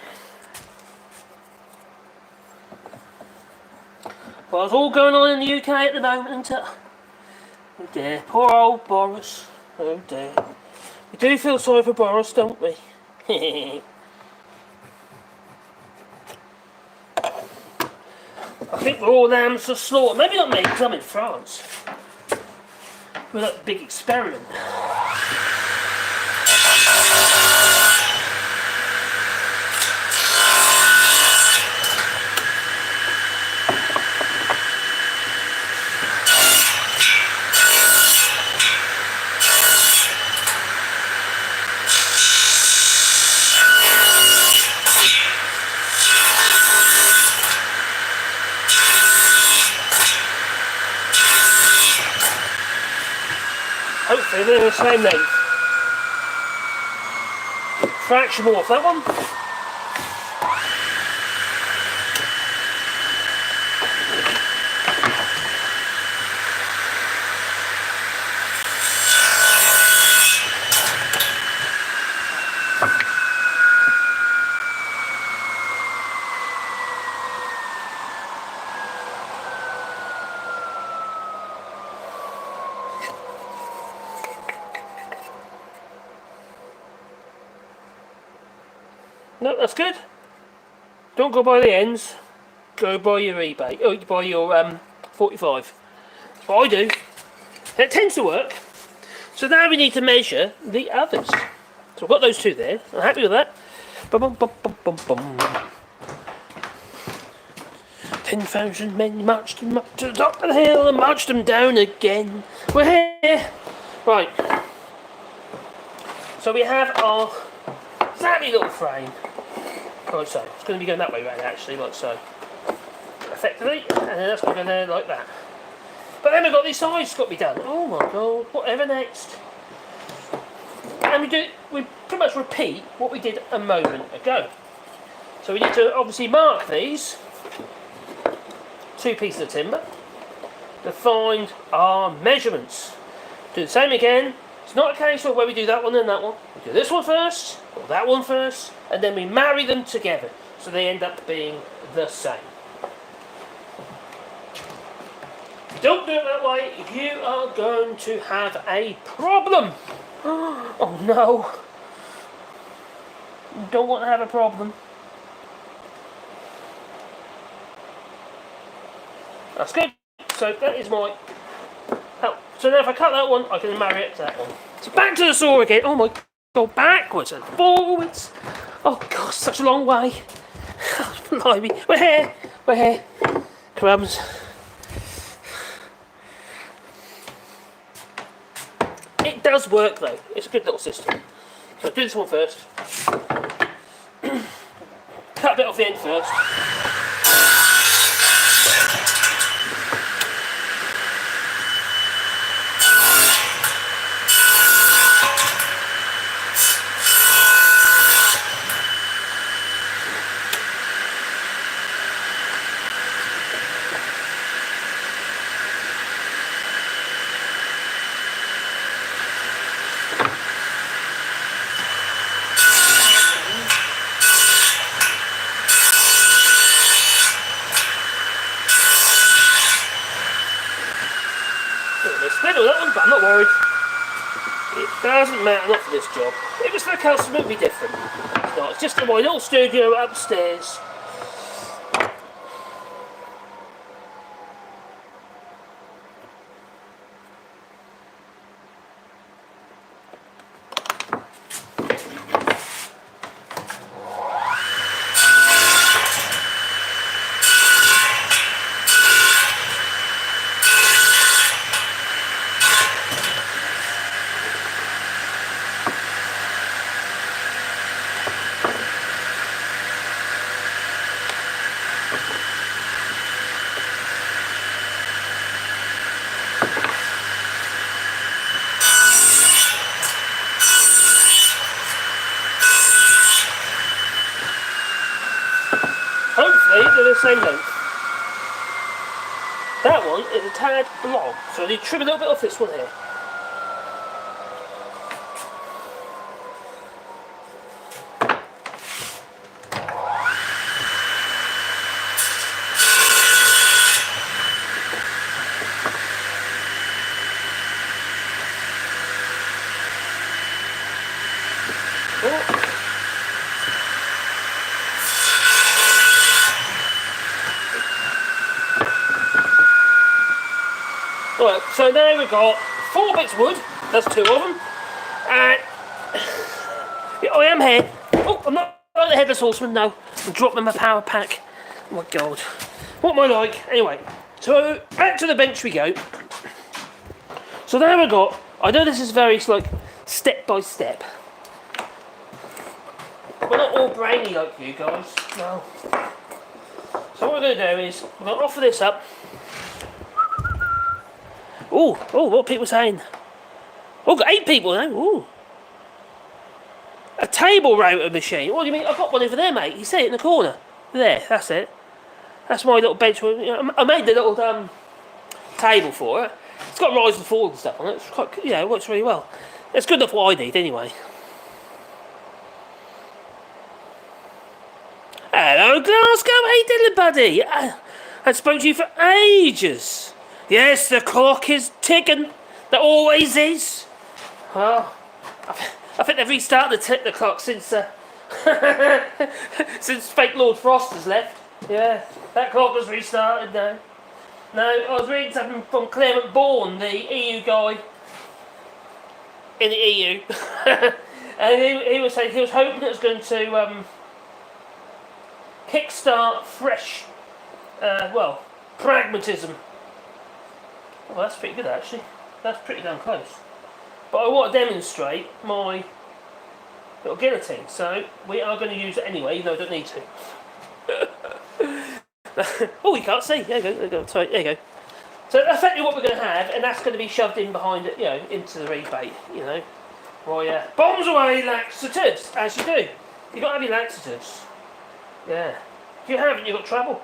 S1: Well, it's all going on in the UK at the moment. Oh dear, poor old Boris. Oh dear. We do feel sorry for Boris, don't we? I think we're all lambs for slaughter. Maybe not me, because I'm in France. With that big experiment. Hopefully they're the same length. Fraction more off that one. No, that's good. Don't go by the ends. Go by your rebate. Oh, by your 45. That's what I do. It tends to work. So now we need to measure the others. So I've got those two there. I'm happy with that. Bum, bum, bum, bum, bum, bum. 10,000 men marched them up to the top of the hill and marched them down again. We're here. Right. So we have our savvy little frame. Like so. It's going to be going that way round actually, like so. Effectively. And then that's going to go there like that. But then we've got these sides got to be done. Oh my god. Whatever next. And we pretty much repeat what we did a moment ago. So we need to obviously mark these two pieces of timber to find our measurements. Do the same again. It's not a case of where we do that one and that one. We do this one first, or that one first, and then we marry them together so they end up being the same. If you don't do it that way, you are going to have a problem. Oh no. You don't want to have a problem. That's good. So that is my help. So now if I cut that one, I can marry it to that one. So back to the saw again. Oh my god, backwards and forwards. Oh god, such a long way. Blimey. We're here. We're here. Crumbs. It does work though. It's a good little system. So do this one first. Cut a bit off the end first. That one, but I'm not worried. It doesn't matter, not for this job. If it was for a customer, it would be different. It's not. It's just in my little studio upstairs. same length. That one is a tad long, so I need to trim a little bit off this one here. Right, so now we've got 4 bits of wood, that's 2 of them, and I am here. Oh, I'm not like the Headless Horseman, no, I'm dropping my power pack. Oh my god, what am I like? Anyway, so back to the bench we go. So there we got, I know this is very like step by step. We're not all brainy like you guys, no. So what we're going to do is, we're going to offer this up. Oh, what are people saying? Oh, got 8 people now. Ooh. A table router machine. What do you mean? I've got one over there, mate. You see it in the corner. There, that's it. That's my little bench. I made the little table for it. It's got rise and fall and stuff on it. It's quite, it works really well. It's good enough for what I need, anyway. Hello, Glasgow. How you doing, buddy? I spoke to you for ages. Yes, the clock is ticking. That always is. Well, I think they've restarted the clock since since fake Lord Frost has left. Yeah, that clock was restarted now. No, I was reading something from Clement Bourne, the EU guy in the EU, and he was saying he was hoping it was going to kickstart fresh, pragmatism. Well, that's pretty good actually. That's pretty damn close. But I want to demonstrate my little guillotine, so we are going to use it anyway, even though I don't need to. Oh, you can't see. There you go. Sorry, there you go. So effectively what we're going to have, and that's going to be shoved in behind it, into the rebate, Right, bombs away, laxatives, as you do. You've got to have your laxatives. Yeah. If you haven't, you've got trouble.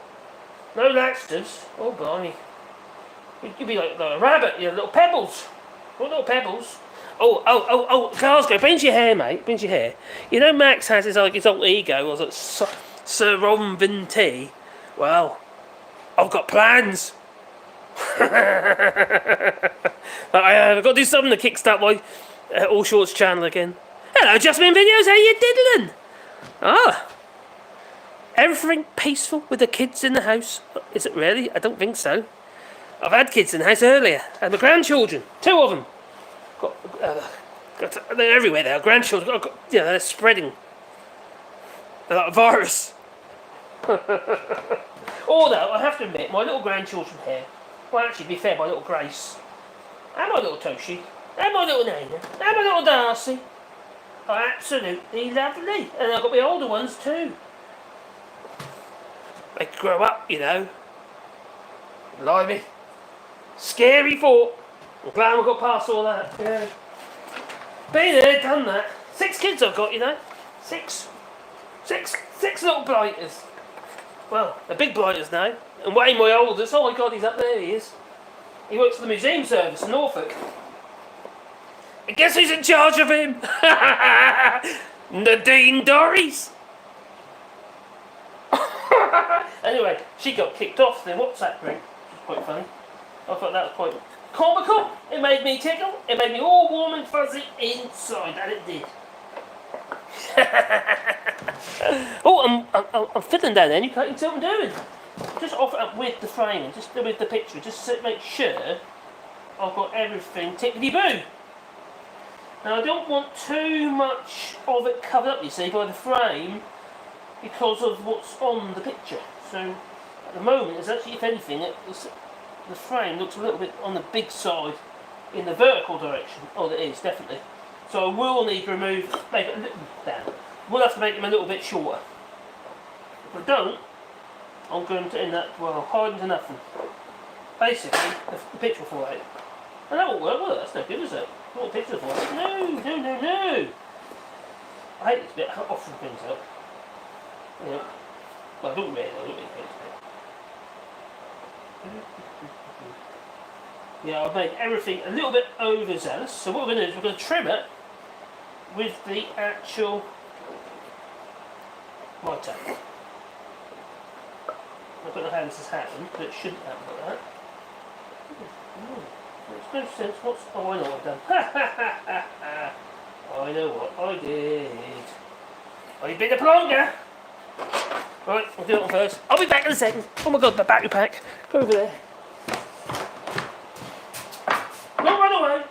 S1: No laxatives. Oh, blimey. You'd be like a rabbit, little pebbles. What little pebbles? Oh, Glasgow, bend your hair, mate. Bend your hair. Max has his alter ego, was it Sir Ron Vinti? Well, I've got plans. I've got to do something to kickstart my All Shorts channel again. Hello, Jasmine Videos, how you diddling? Everything peaceful with the kids in the house? Is it really? I don't think so. I've had kids in the house earlier, and my grandchildren, 2 of them. They're everywhere now. Grandchildren, they're spreading. They're like a virus. Although, I have to admit, my little grandchildren here, well, actually, to be fair, my little Grace, and my little Toshi, and my little Nana, and my little Darcy, are absolutely lovely. And I've got my older ones too. They grow up, Blimey. Scary thought. I'm glad we got past all that. Yeah. Been there, done that. 6 kids I've got, 6 little blighters. Well, they're big blighters now. And Wayne, my oldest, oh my god, he's up there, he is. He works for the museum service in Norfolk. And guess who's in charge of him? Nadine Dorries. Anyway, she got kicked off the WhatsApp group, which was quite funny. I thought that was quite comical. It made me tickle. It made me all warm and fuzzy inside, and it did. Oh, I'm fiddling down there, and you can't even see what I'm doing. Just offer it up with the framing, just with the picture, just to make sure I've got everything tickety-boo. Now, I don't want too much of it covered up, you see, by the frame, because of what's on the picture. So, at the moment, it's actually, if anything, the frame looks a little bit on the big side in the vertical direction. Oh, it is, definitely. So I will need to make it a little down. We'll have to make them a little bit shorter. If I don't, I'm going to end up, hiding to nothing. Basically, the picture will fall out. And that won't work, will it? That's no good, is it? I want the picture to fall out. No! I hate this bit, often things out. Well, I don't really hate this bit. Yeah, I've made everything a little bit overzealous. So what we're going to do is we're going to trim it with the actual lighter. I don't know how this has happened, but it shouldn't happen like that. Makes no sense. Oh, I know what I've done. I know what I did. I bit the longer. Right, I'll do it on first. I'll be back in a second. Oh my god, the battery pack. Go over there. Don't run away.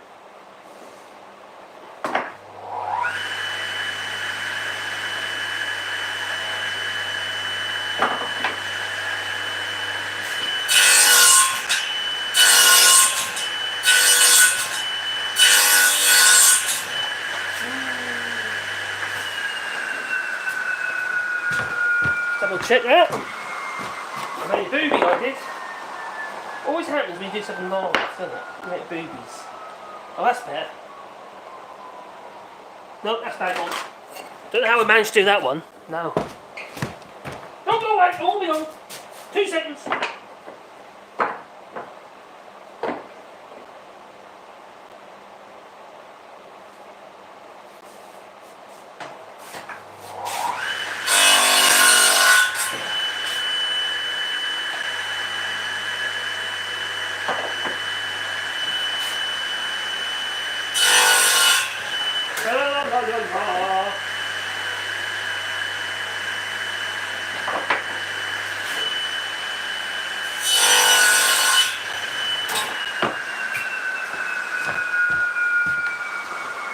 S1: Double check that. I made a booby, I did. Always happens when you do something live, doesn't it? You make boobies. Oh, that's better. No, that's bad one. Don't know how we managed to do that one. No. Don't go away, hold me on. 2 seconds.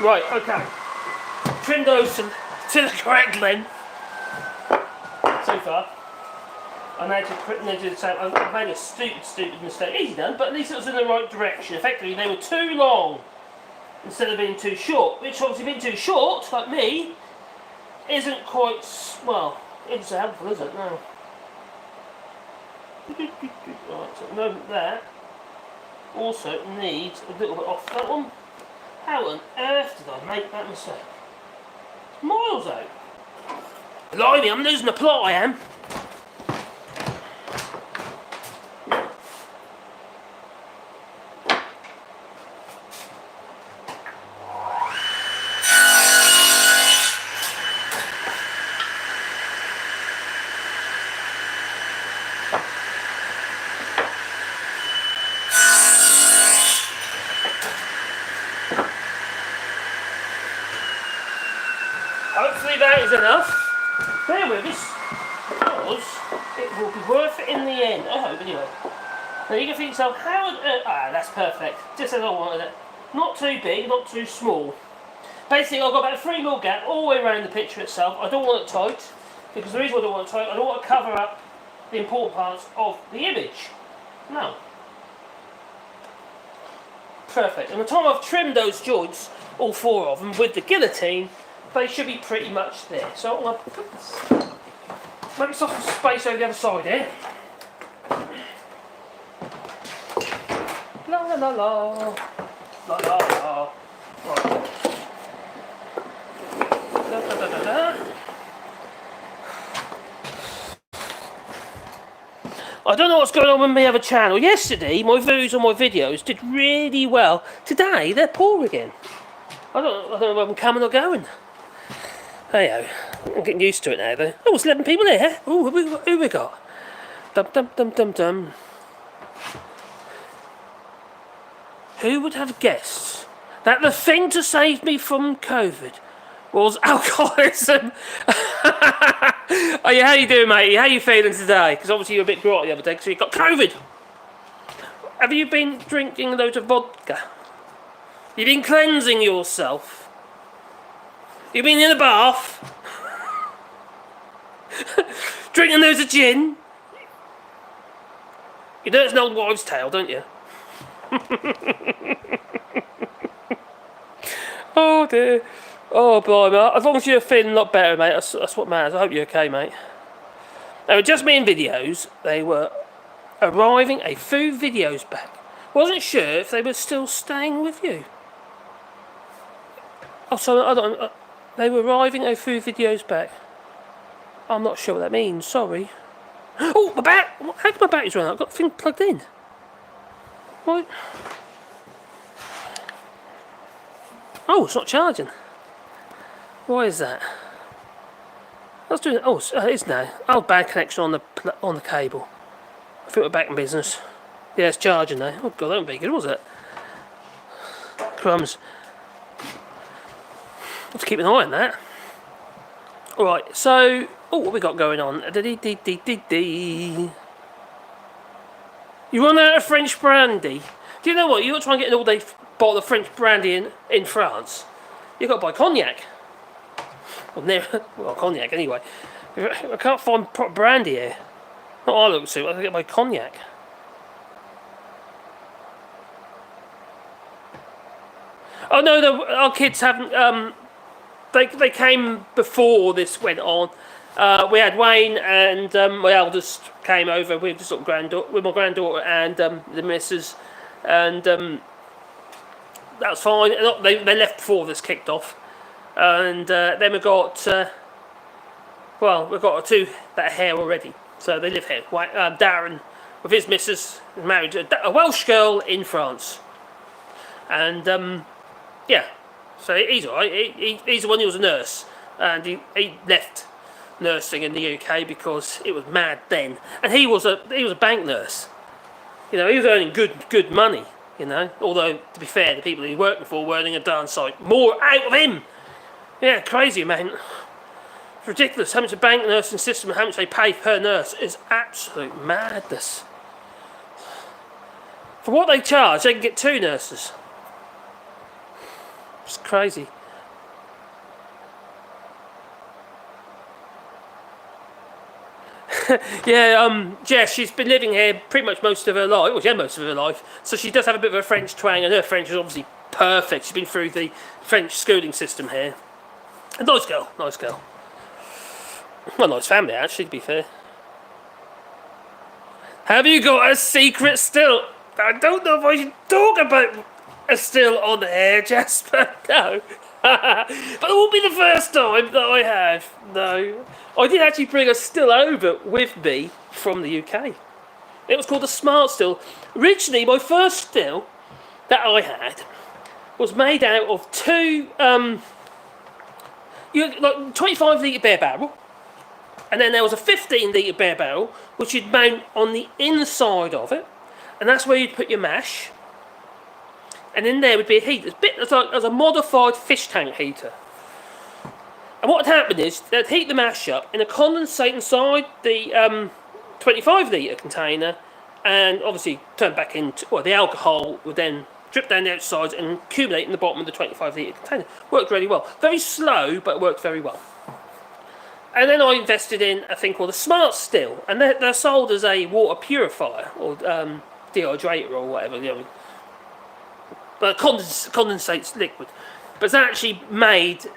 S1: Right, okay. Trim those to the correct length. So far. I now do the same. I've made a stupid mistake. Easy done, but at least it was in the right direction. Effectively, they were too long instead of being too short. Which obviously being too short, like me, isn't quite, well, isn't so helpful, is it? No. Right, so at the moment that also needs a little bit off that one. How on earth did I make that mistake? Miles out. Blimey, I'm losing the plot, I am. Hopefully that is enough. Bear with us, because it will be worth it in the end. I hope, anyway. Now you can think to yourself, how on earth... Ah, that's perfect. Just as I wanted it. Not too big, not too small. Basically, I've got about a 3mm gap all the way around the picture itself. I don't want it tight, because the reason I don't want it tight, I don't want to cover up the important parts of the image. No. Perfect. And by the time I've trimmed those joints, all 4 of them, with the guillotine, they should be pretty much there. So I'm going to put this, make some space over the other side here. La la la la. La la la. Right. Da, da, da, da, da. I don't know what's going on with my other channel. Yesterday, my views on my videos did really well. Today, they're poor again. I don't know whether I'm coming or going. Hey, I'm getting used to it now, though. Oh, it's 11 people here. Ooh, who we got? Dum dum dum dum dum. Who would have guessed that the thing to save me from COVID was alcoholism? Oh, yeah, how you doing, mate? How you feeling today? Because obviously you were a bit grotty the other day because you got COVID. Have you been drinking loads of vodka? You've been cleansing yourself? You've been in a bath? Drinking loads of gin? You know it's an old wives' tale, don't you? Oh dear. Oh boy, mate. As long as you're feeling a lot better, mate, that's what matters. I hope you're okay, mate. Now, just me in videos, they were arriving a few videos back. Wasn't sure if they were still staying with you. Oh, sorry, I don't. They were arriving a few videos back. I'm not sure what that means. Sorry. Oh, my bat! How come my battery's run out? I've got the thing plugged in. What? Oh, it's not charging. Why is that? I was doing. Oh, it is now. Oh, bad connection on the cable. I think we're back in business. Yeah, it's charging now. Oh god, that wasn't very good, was it? Crumbs. Have to keep an eye on that. Alright, so... Oh, what we got going on? You run out of French brandy. Do you know what? You've got to try and get an all-day bottle of French brandy in France. You've got to buy cognac. Well, cognac anyway. I can't find proper brandy here. Not I look to, I can get my cognac. Oh no, our kids haven't. They came before this went on. We had Wayne and my eldest came over with my granddaughter and the missus, and that was fine. They left before this kicked off, and then we got we've got two that are here already, so they live here. Darren with his missus is married to a Welsh girl in France, and yeah, so he's alright. He's the one who was a nurse, and he left nursing in the UK because it was mad then, and he was a bank nurse. You know, he was earning good money. You know, although to be fair, the people he was working for were earning a darn sight more out of him. Yeah, crazy man. It's ridiculous how much a bank nursing system, how much they pay per nurse is absolute madness. For what they charge, they can get two nurses. It's crazy. Yeah, Jess, she's been living here pretty much most of her life. Well, she had most of her life. So she does have a bit of a French twang, and her French is obviously perfect. She's been through the French schooling system here. A nice girl, nice girl. Well, nice family, actually, to be fair. Have you got a secret still? I don't know if I should talk about a still on air, Jasper. No. But it won't be the first time that I have. No. I did actually bring a still over with me from the UK. It was called a Smart Still. Originally, my first still that I had was made out of two, like 25 litre beer barrel, and then there was a 15 litre beer barrel which you'd mount on the inside of it, and that's where you'd put your mash. And in there would be a heater. It's like a modified fish tank heater. And what would happen is they'd heat the mash up in a condensate inside the 25 litre container, and obviously turn back into, well, the alcohol would then drip down the outsides and accumulate in the bottom of the 25 litre container. Worked really well. Very slow, but it worked very well. And then I invested in a thing called a Smart Still, and they're sold as a water purifier or dehydrator or whatever. You know, but condensates liquid. But it's actually made.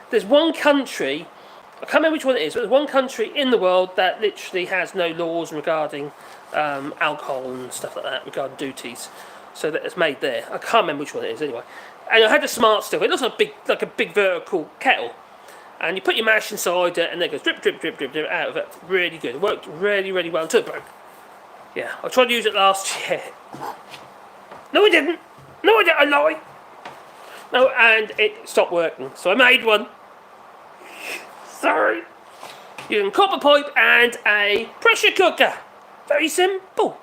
S1: There's one country, I can't remember which one it is, but there's one country in the world that literally has no laws regarding alcohol and stuff like that, regarding duties. So that it's made there. I can't remember which one it is anyway. And I had the Smart Still. It looks like a big vertical kettle. And you put your mash inside it, and then it goes drip, drip, drip, drip, drip out of it. Really good. It worked really, really well until it broke. Yeah, I tried to use it last year. No, I didn't. No, I didn't. I lie. No, and it stopped working. So I made one. Sorry. Using copper pipe and a pressure cooker. Very simple.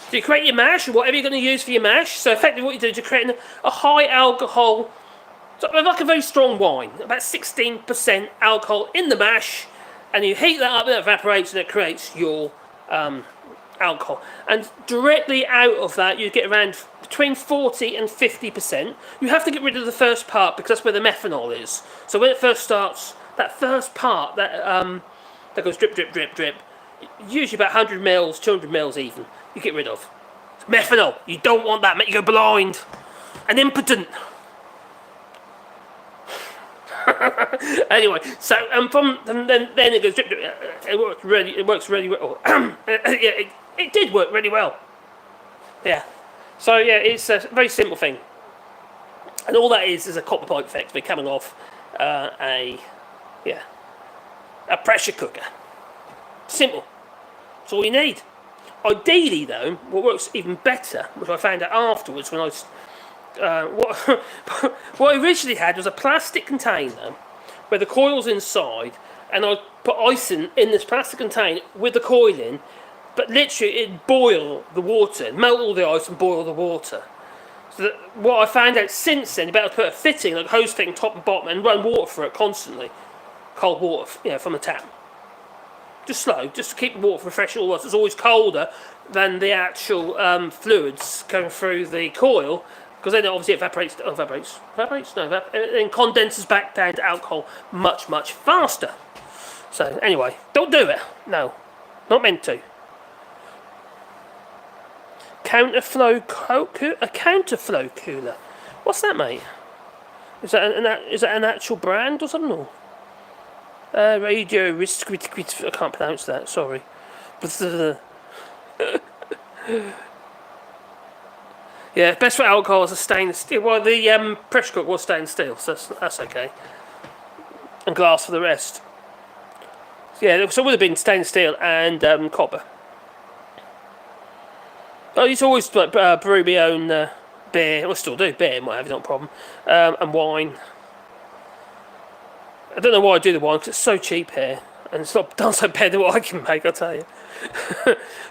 S1: So you create your mash, or whatever you're going to use for your mash. So effectively what you do is you're creating a high alcohol, so like a very strong wine, about 16% alcohol in the mash, and you heat that up and it evaporates and it creates your alcohol. And directly out of that you get around between 40 and 50%. You have to get rid of the first part because that's where the methanol is. So when it first starts, that first part that goes drip, drip, drip, drip, usually about 100 mils, 200 mils even, you get rid of. It's methanol. You don't want that, make you go blind and impotent. Anyway, so then it goes drip, drip. It works really well. Yeah, it did work really well. Yeah. So yeah, it's a very simple thing, and all that is a copper pipe effect. We're coming off a pressure cooker. Simple. That's all you need. Ideally, though, what works even better, which I found out afterwards when what I originally had was a plastic container where the coil's inside, and I put ice in this plastic container with the coil in, but literally it'd boil the water, melt all the ice and boil the water. So that what I found out since then, you better put a fitting, like a hose fitting top and bottom, and run water for it constantly. Cold water, from the tap. Just slow, just to keep the water refreshing. All it's always colder than the actual fluids going through the coil, because then obviously it evaporates. Then condenses back down to alcohol much faster. So anyway, don't do it. No, not meant to. A counterflow cooler. What's that, mate? Is that an actual brand or something? Or? Radio risk. I can't pronounce that. Sorry. Yeah, best for alcohol is a stainless steel. Well, the pressure cooker was stainless steel, so that's okay. And glass for the rest. Yeah, so it would have been stainless steel and copper. I used to always brew my own beer. I still do beer and what have you, not a problem. And wine. I don't know why I do the wine because it's so cheap here, and it's not done so bad than what I can make. I'll tell you.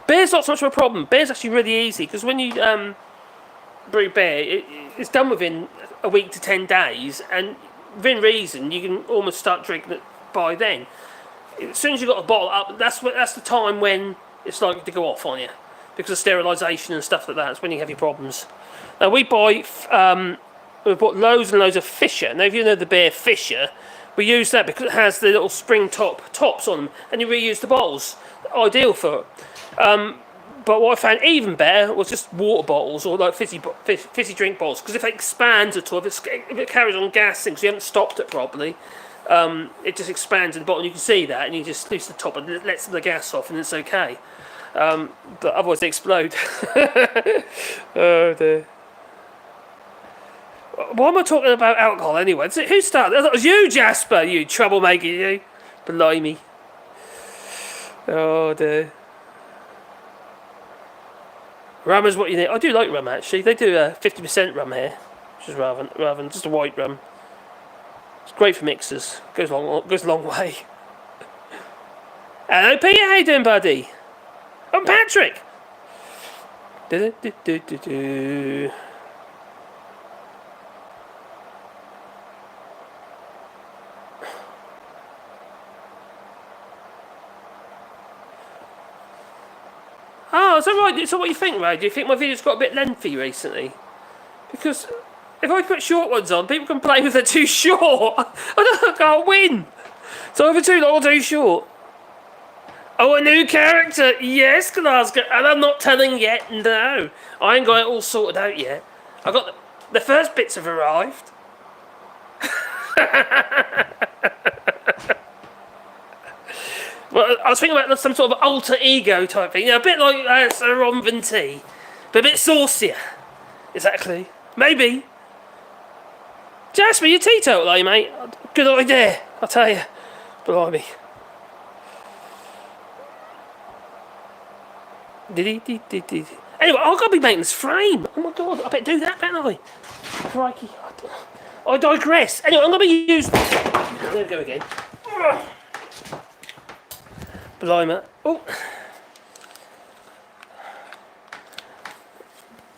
S1: Beer's not so much of a problem. Beer's actually really easy because when you brew beer, it's done within a week to 10 days, and within reason, you can almost start drinking it by then. As soon as you've got a bottle up, that's the time when it's likely to go off on you because of sterilisation and stuff like that. That's when you have your problems. Now we we bought loads and loads of Fisher. Now if you know the beer Fisher, we use that because it has the little spring tops on them, and you reuse the bottles. Ideal for it. But what I found even better was just water bottles or like fizzy drink bottles, because if it expands at all, if it carries on gassing because you haven't stopped it properly, it just expands in the bottle, and you can see that, and you just loosen the top and it lets the gas off, and it's okay. But otherwise they explode. Oh dear. Why am I talking about alcohol anyway? Who started? I thought it was you, Jasper, you troublemaker, you. Blimey. Oh dear. Rum is what you need. I do like rum actually. They do 50% rum here, which is rather than just a white rum. It's great for mixers. Goes a long way. Hello, Peter. How you doing, buddy? I'm Patrick. Oh, is that right? So what do you think, Ray? Do you think my videos got a bit lengthy recently? Because if I put short ones on, people complain if they're too short. I can't win. So either too long or too short. Oh, a new character. Yes, Glasgow. And I'm not telling yet, no. I ain't got it all sorted out yet. I got the first bits have arrived. Well, I was thinking about some sort of alter ego type thing. A bit like Sir Ron Venti, but a bit saucier. Exactly. Maybe. Jasper, you're teetotal, are you, mate? Good idea, I'll tell you. Blimey. Anyway, I've got to be making this frame. Oh my god, I better do that, better I? Crikey. I digress. Anyway, I'm going to be using... There we go again. Blimey. Oh.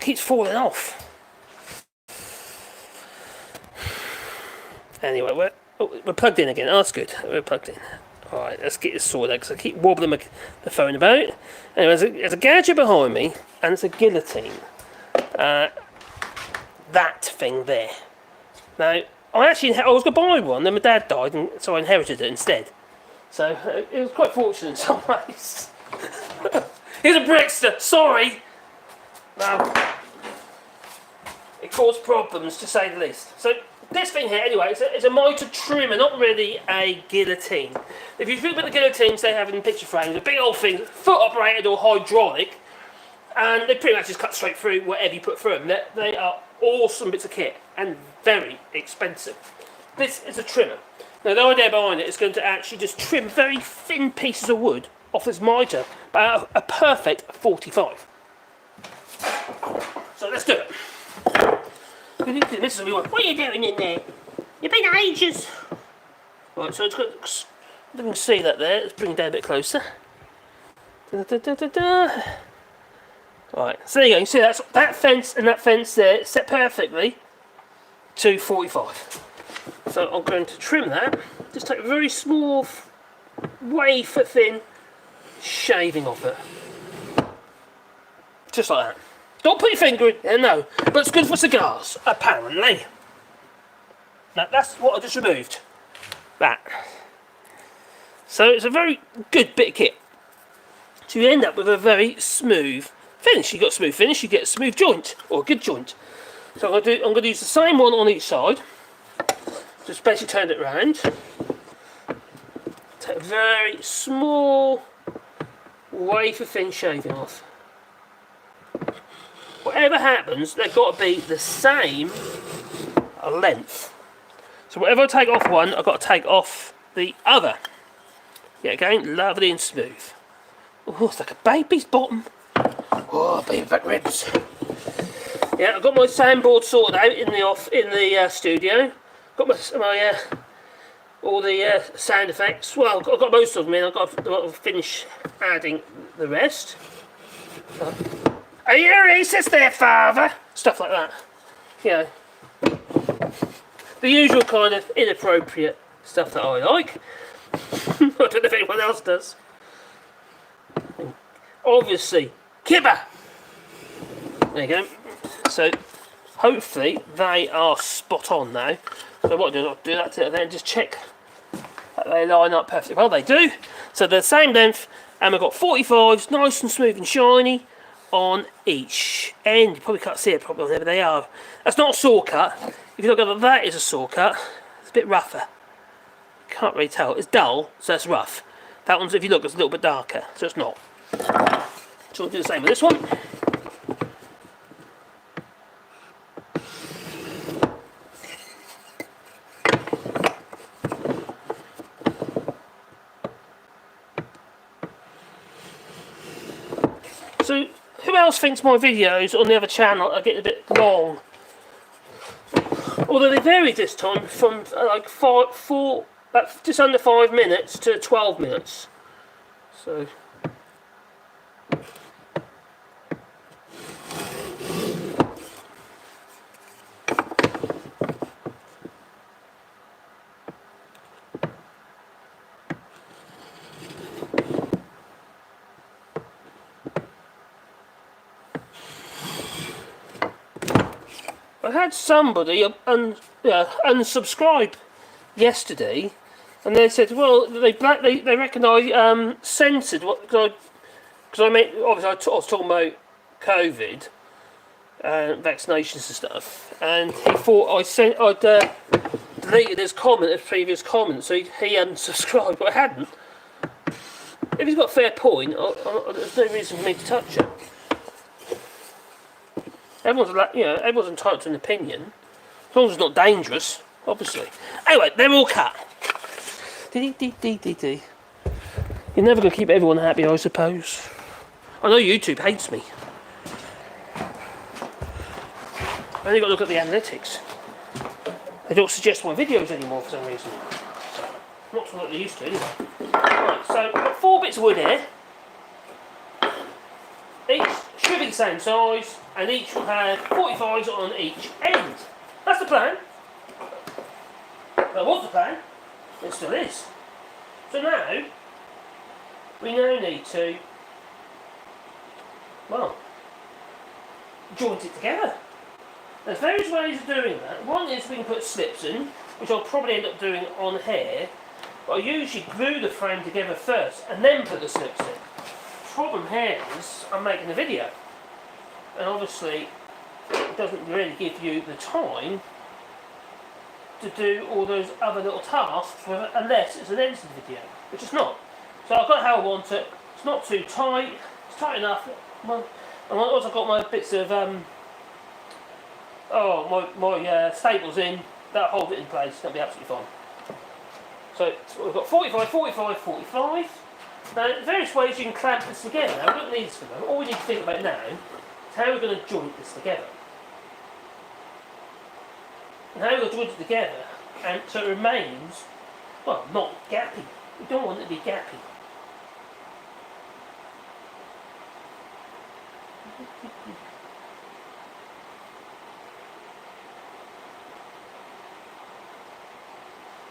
S1: Keeps falling off. Anyway, we're plugged in again. Oh, that's good. We're plugged in. Alright, let's get this sorted out because I keep wobbling the phone about. Anyway, there's a gadget behind me, and it's a guillotine. That thing there. Now, I was going to buy one, then my dad died, and so I inherited it instead. So, it was quite fortunate in some ways. Here's a Brickster, sorry! No. It caused problems, to say the least. So, this thing here, anyway, it's a mitre trimmer, not really a guillotine. If you think about the guillotines they have in picture frames, a big old thing, foot operated or hydraulic, and they pretty much just cut straight through whatever you put through them. They are awesome bits of kit, and very expensive. This is a trimmer. Now the idea behind it is going to actually just trim very thin pieces of wood off this mitre, about a perfect 45. So let's do it. What are you doing in there? You've been ages. Right, so it's got, you can see that there. Let's bring it down a bit closer. Da, da, da, da, da. Right, so there you go. You see that fence and that fence there set perfectly to 45. So I'm going to trim that. Just take a very small, wafer thin shaving off it. Just like that. Don't put your finger in there, no. But it's good for cigars, apparently. Now that's what I just removed. That. So it's a very good bit of kit. So you end up with a very smooth finish. You got a smooth finish, you get a smooth joint, or a good joint. So I'm going to use the same one on each side. Just basically turn it around. Take a very small wafer thin shaving off. Whatever happens, they've got to be the same length. So whatever I take off one, I've got to take off the other. Yeah, again, lovely and smooth. Oh, it's like a baby's bottom. Oh, baby back ribs. Yeah, I've got my soundboard sorted out in the studio. Got my all the sound effects. Well, I've got most of them in. I've got to finish adding the rest. Are you racist there, father? Stuff like that. You know, the usual kind of inappropriate stuff that I like. I don't know if anyone else does. And obviously, kibber. There you go. So, hopefully, they are spot on now. So what I'll do that to then just check that they line up perfectly well. They do. So they're the same length, and we've got 45s, nice and smooth and shiny on each end. You probably can't see it properly there, but they are. That's not a saw cut. If you look at that, that is a saw cut. It's a bit rougher. Can't really tell. It's dull, so it's rough. That one's, if you look, it's a little bit darker, so it's not. So we'll do the same with this one. So, who else thinks my videos on the other channel are getting a bit long? Although they varied this time from like just under 5 minutes to 12 minutes. So. I had somebody unsubscribe yesterday, and they said, well, they reckon I censored what, because I meant, obviously I was talking about COVID and vaccinations and stuff, and he thought I'd deleted his previous comment, so he unsubscribed, but I hadn't. If he's got a fair point, there's no reason for me to touch it. Everyone's entitled to an opinion, as long as it's not dangerous, obviously. Anyway, they're all cut. You're never going to keep everyone happy, I suppose. I know YouTube hates me. I've only got to look at the analytics. They don't suggest my videos anymore for some reason. Not to what they used to, anyway. Right, so I've got 4 bits of wood here. Each should be the same size, and each will have 45s on each end. That's the plan. That was the plan. It still is. So now, we now need to, well, joint it together. There's various ways of doing that. One is we can put slips in, which I'll probably end up doing on here, but I usually glue the frame together first, and then put the slips in. Problem here is I'm making a video, and obviously it doesn't really give you the time to do all those other little tasks unless it's an edited video, which it's not. So I've got how I want it. It's not too tight. It's tight enough. And once I've got my bits of my staples in, that'll hold it in place. That'll be absolutely fine. So we've got 45, 45, 45. Now, various ways you can clamp this together. Now, we don't need this for them. All we need to think about now is how we're going to joint this together. And how we're going to joint it together, and so it remains, well, not gappy. We don't want it to be gappy.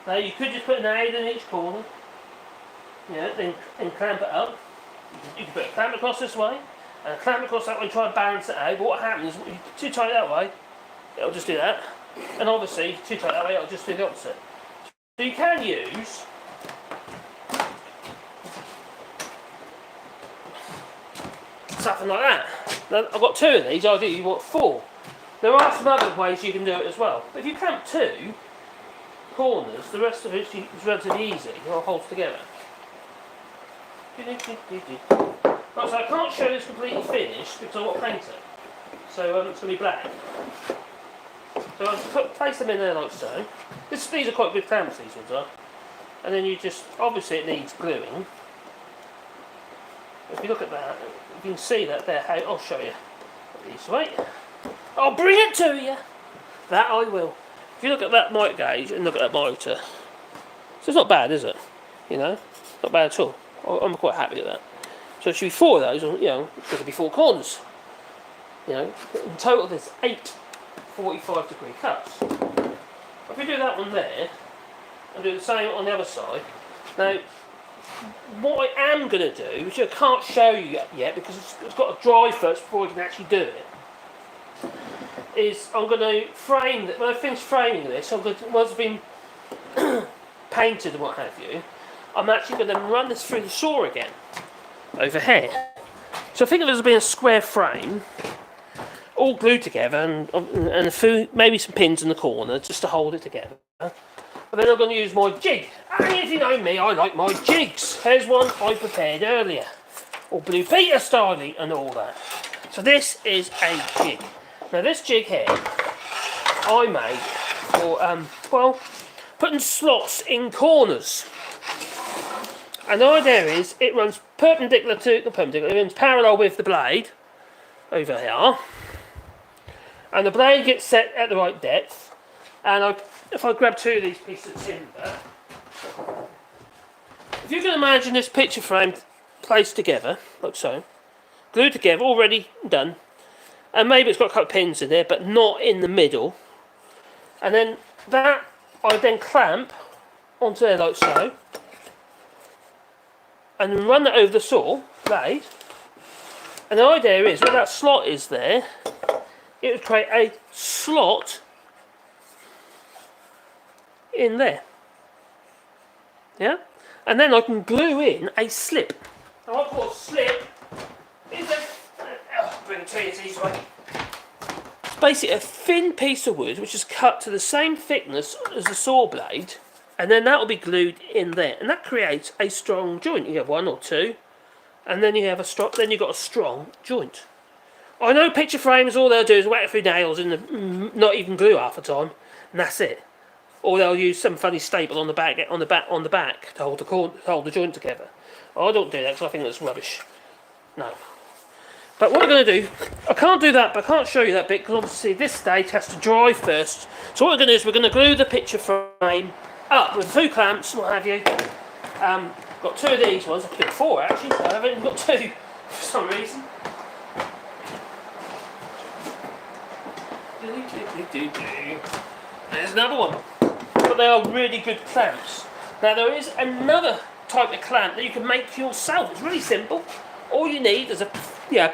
S1: Now you could just put a nail in each corner, then clamp it up. You can put a clamp across this way, and a clamp across that way, try and balance it out, but what happens, if you're too tight that way, it'll just do that, and obviously, too tight that way, it'll just do the opposite. So you can use something like that. Now, I've got 2 of these, ideally you want 4. There are some other ways you can do it as well, but if you clamp 2 corners, the rest of it is relatively easy, it all holds together. Right, so I can't show this completely finished because I've got to paint it, so it's going to be black. So I'll place them in there like so. These are quite good clamps, these ones are. And then you just, obviously it needs gluing. If you look at that, you can see that there. I'll show you. This way. I'll bring it to you. That I will. If you look at that mic gauge and look at that motor, so it's not bad, is it? Not bad at all. I'm quite happy with that. So there should be 4 of those, there should be 4 corners. In total there's 8 45-degree cuts. If we do that one there, and do the same on the other side, now what I am going to do, which I can't show you yet because it's got to dry first before we can actually do it, is I'm going to frame that. When I finish framing this, once it's been painted and what have you, I'm actually going to run this through the saw again over here. So think of it as being a square frame, all glued together, and a few, maybe some pins in the corner just to hold it together. But then I'm going to use my jig. And if you know me, I like my jigs. Here's one I prepared earlier, all Blue Peter style and all that. So this is a jig. Now this jig here, I made for putting slots in corners. And the idea is it runs it runs parallel with the blade over here, and the blade gets set at the right depth. And if I grab 2 of these pieces of timber, if you can imagine this picture frame placed together like so, glued together, already done, and maybe it's got a couple of pins in there, but not in the middle, and then that I then clamp onto there like so, and then run that over the saw blade. And the idea is, where that slot is there, it would create a slot in there. Yeah? And then I can glue in a slip. Now what I call a slip is bring it to you this way. It's basically a thin piece of wood which is cut to the same thickness as the saw blade, and then that will be glued in there, and that creates a strong joint. You have 1 or 2, and then you have then you've got a strong joint. I know picture frames, all they'll do is whack a few nails and not even glue half the time, and that's it. Or they'll use some funny staple on the back to hold the joint together. I don't do that because I think that's rubbish. No. But what we're going to do, I can't do that, but I can't show you that bit because obviously this stage has to dry first. So what we're going to do is we're going to glue the picture frame up with 2 clamps, what have you. Got 2 of these ones. I've got 4 actually. I haven't got 2 for some reason. There's another one. But they are really good clamps. Now there is another type of clamp that you can make yourself. It's really simple. All you need is a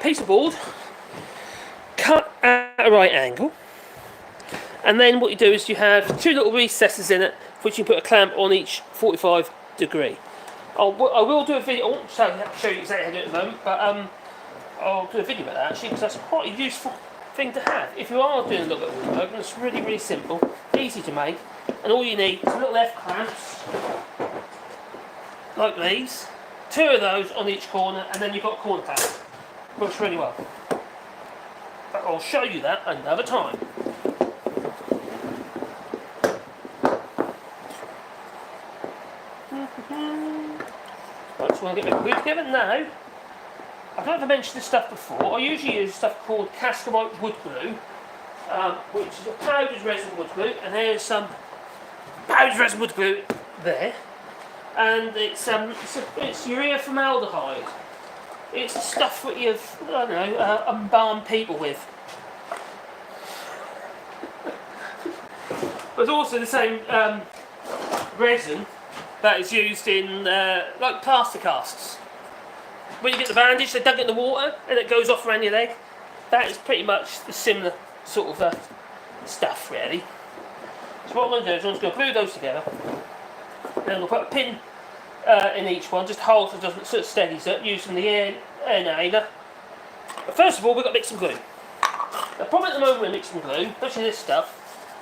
S1: piece of board cut at a right angle, and then what you do is you have 2 little recesses in it which you put a clamp on each 45 degree. I will do a video. I won't show you exactly how to do it at the moment, but I'll do a video about that actually because that's quite a useful thing to have if you are doing a little bit of woodwork. And it's really, really simple, easy to make, and all you need is little F clamps like these, 2 of those on each corner, and then you've got a corner clamp. Works really well. But I'll show you that another time. Right, so when I get my glue together. Now, I've never mentioned this stuff before. I usually use stuff called Kaskerbot wood glue, which is a powdered resin wood glue, and there's some powdered resin wood glue there, and it's urea formaldehyde. It's the stuff that you've, I don't know, embalmed people with. But it's also the same resin that is used in like plaster casts. When you get the bandage, they dunk it in the water and it goes off around your leg. That is pretty much the similar sort of stuff, really. So what I'm going to do is I'm just going to glue those together. Then I'm going to put a pin in each one, just hold so it doesn't sort of steadies it, using the air nailer. But first of all, we've got to mix some glue. The problem at the moment with mixing glue, especially this stuff,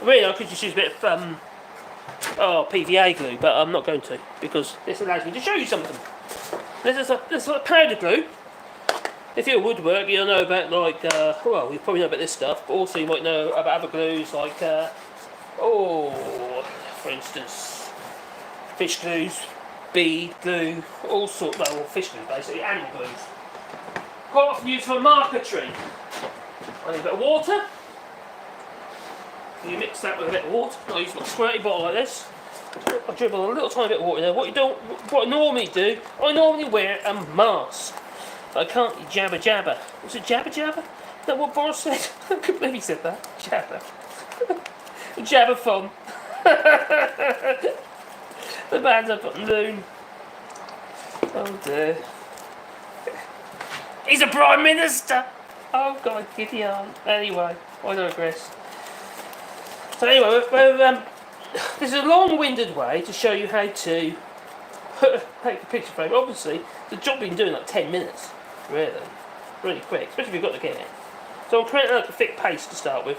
S1: really I could just use a bit of PVA glue, but I'm not going to, because this allows me to show you some of them. This is like powder glue. If you're a woodwork, you'll know about like, well, you probably know about this stuff, but also you might know about other glues like, for instance, fish glues, bead glue, all sorts, well, fish glue basically, animal glues. Quite often used for marquetry. I need a bit of water. You mix that with a bit of water. I use a squirty bottle like this. I dribble a little tiny bit of water in there. What I normally do, I normally wear a mask. But I can't jabber jabber. Was it jabber jabber? Is that what Boris said? I couldn't believe he said that. Jabber. Jabber fun. The man's up at noon. Oh dear. He's a Prime Minister! Oh God, giddy on. Anyway, I digress. So anyway, this is a long-winded way to show you how to make a picture frame. Obviously, the job you've been doing like 10 minutes, really quick, especially if you've got to get it. So I'm creating like a thick paste to start with,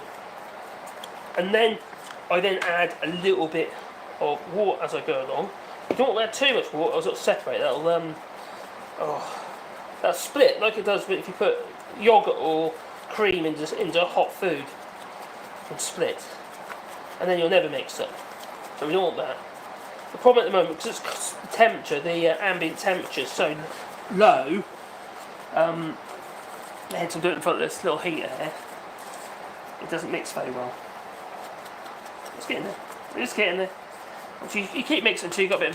S1: and then I add a little bit of water as I go along. You don't want to add too much water, or it'll separate. That'll split like it does if you put yogurt or cream into hot food, and split. And then you'll never mix it. So we don't want that. The problem at the moment, because it's the temperature, the ambient temperature is so low, hence I'm doing it in front of this little heater here, it doesn't mix very well. It's getting there. It's getting there. So you keep mixing until you've got a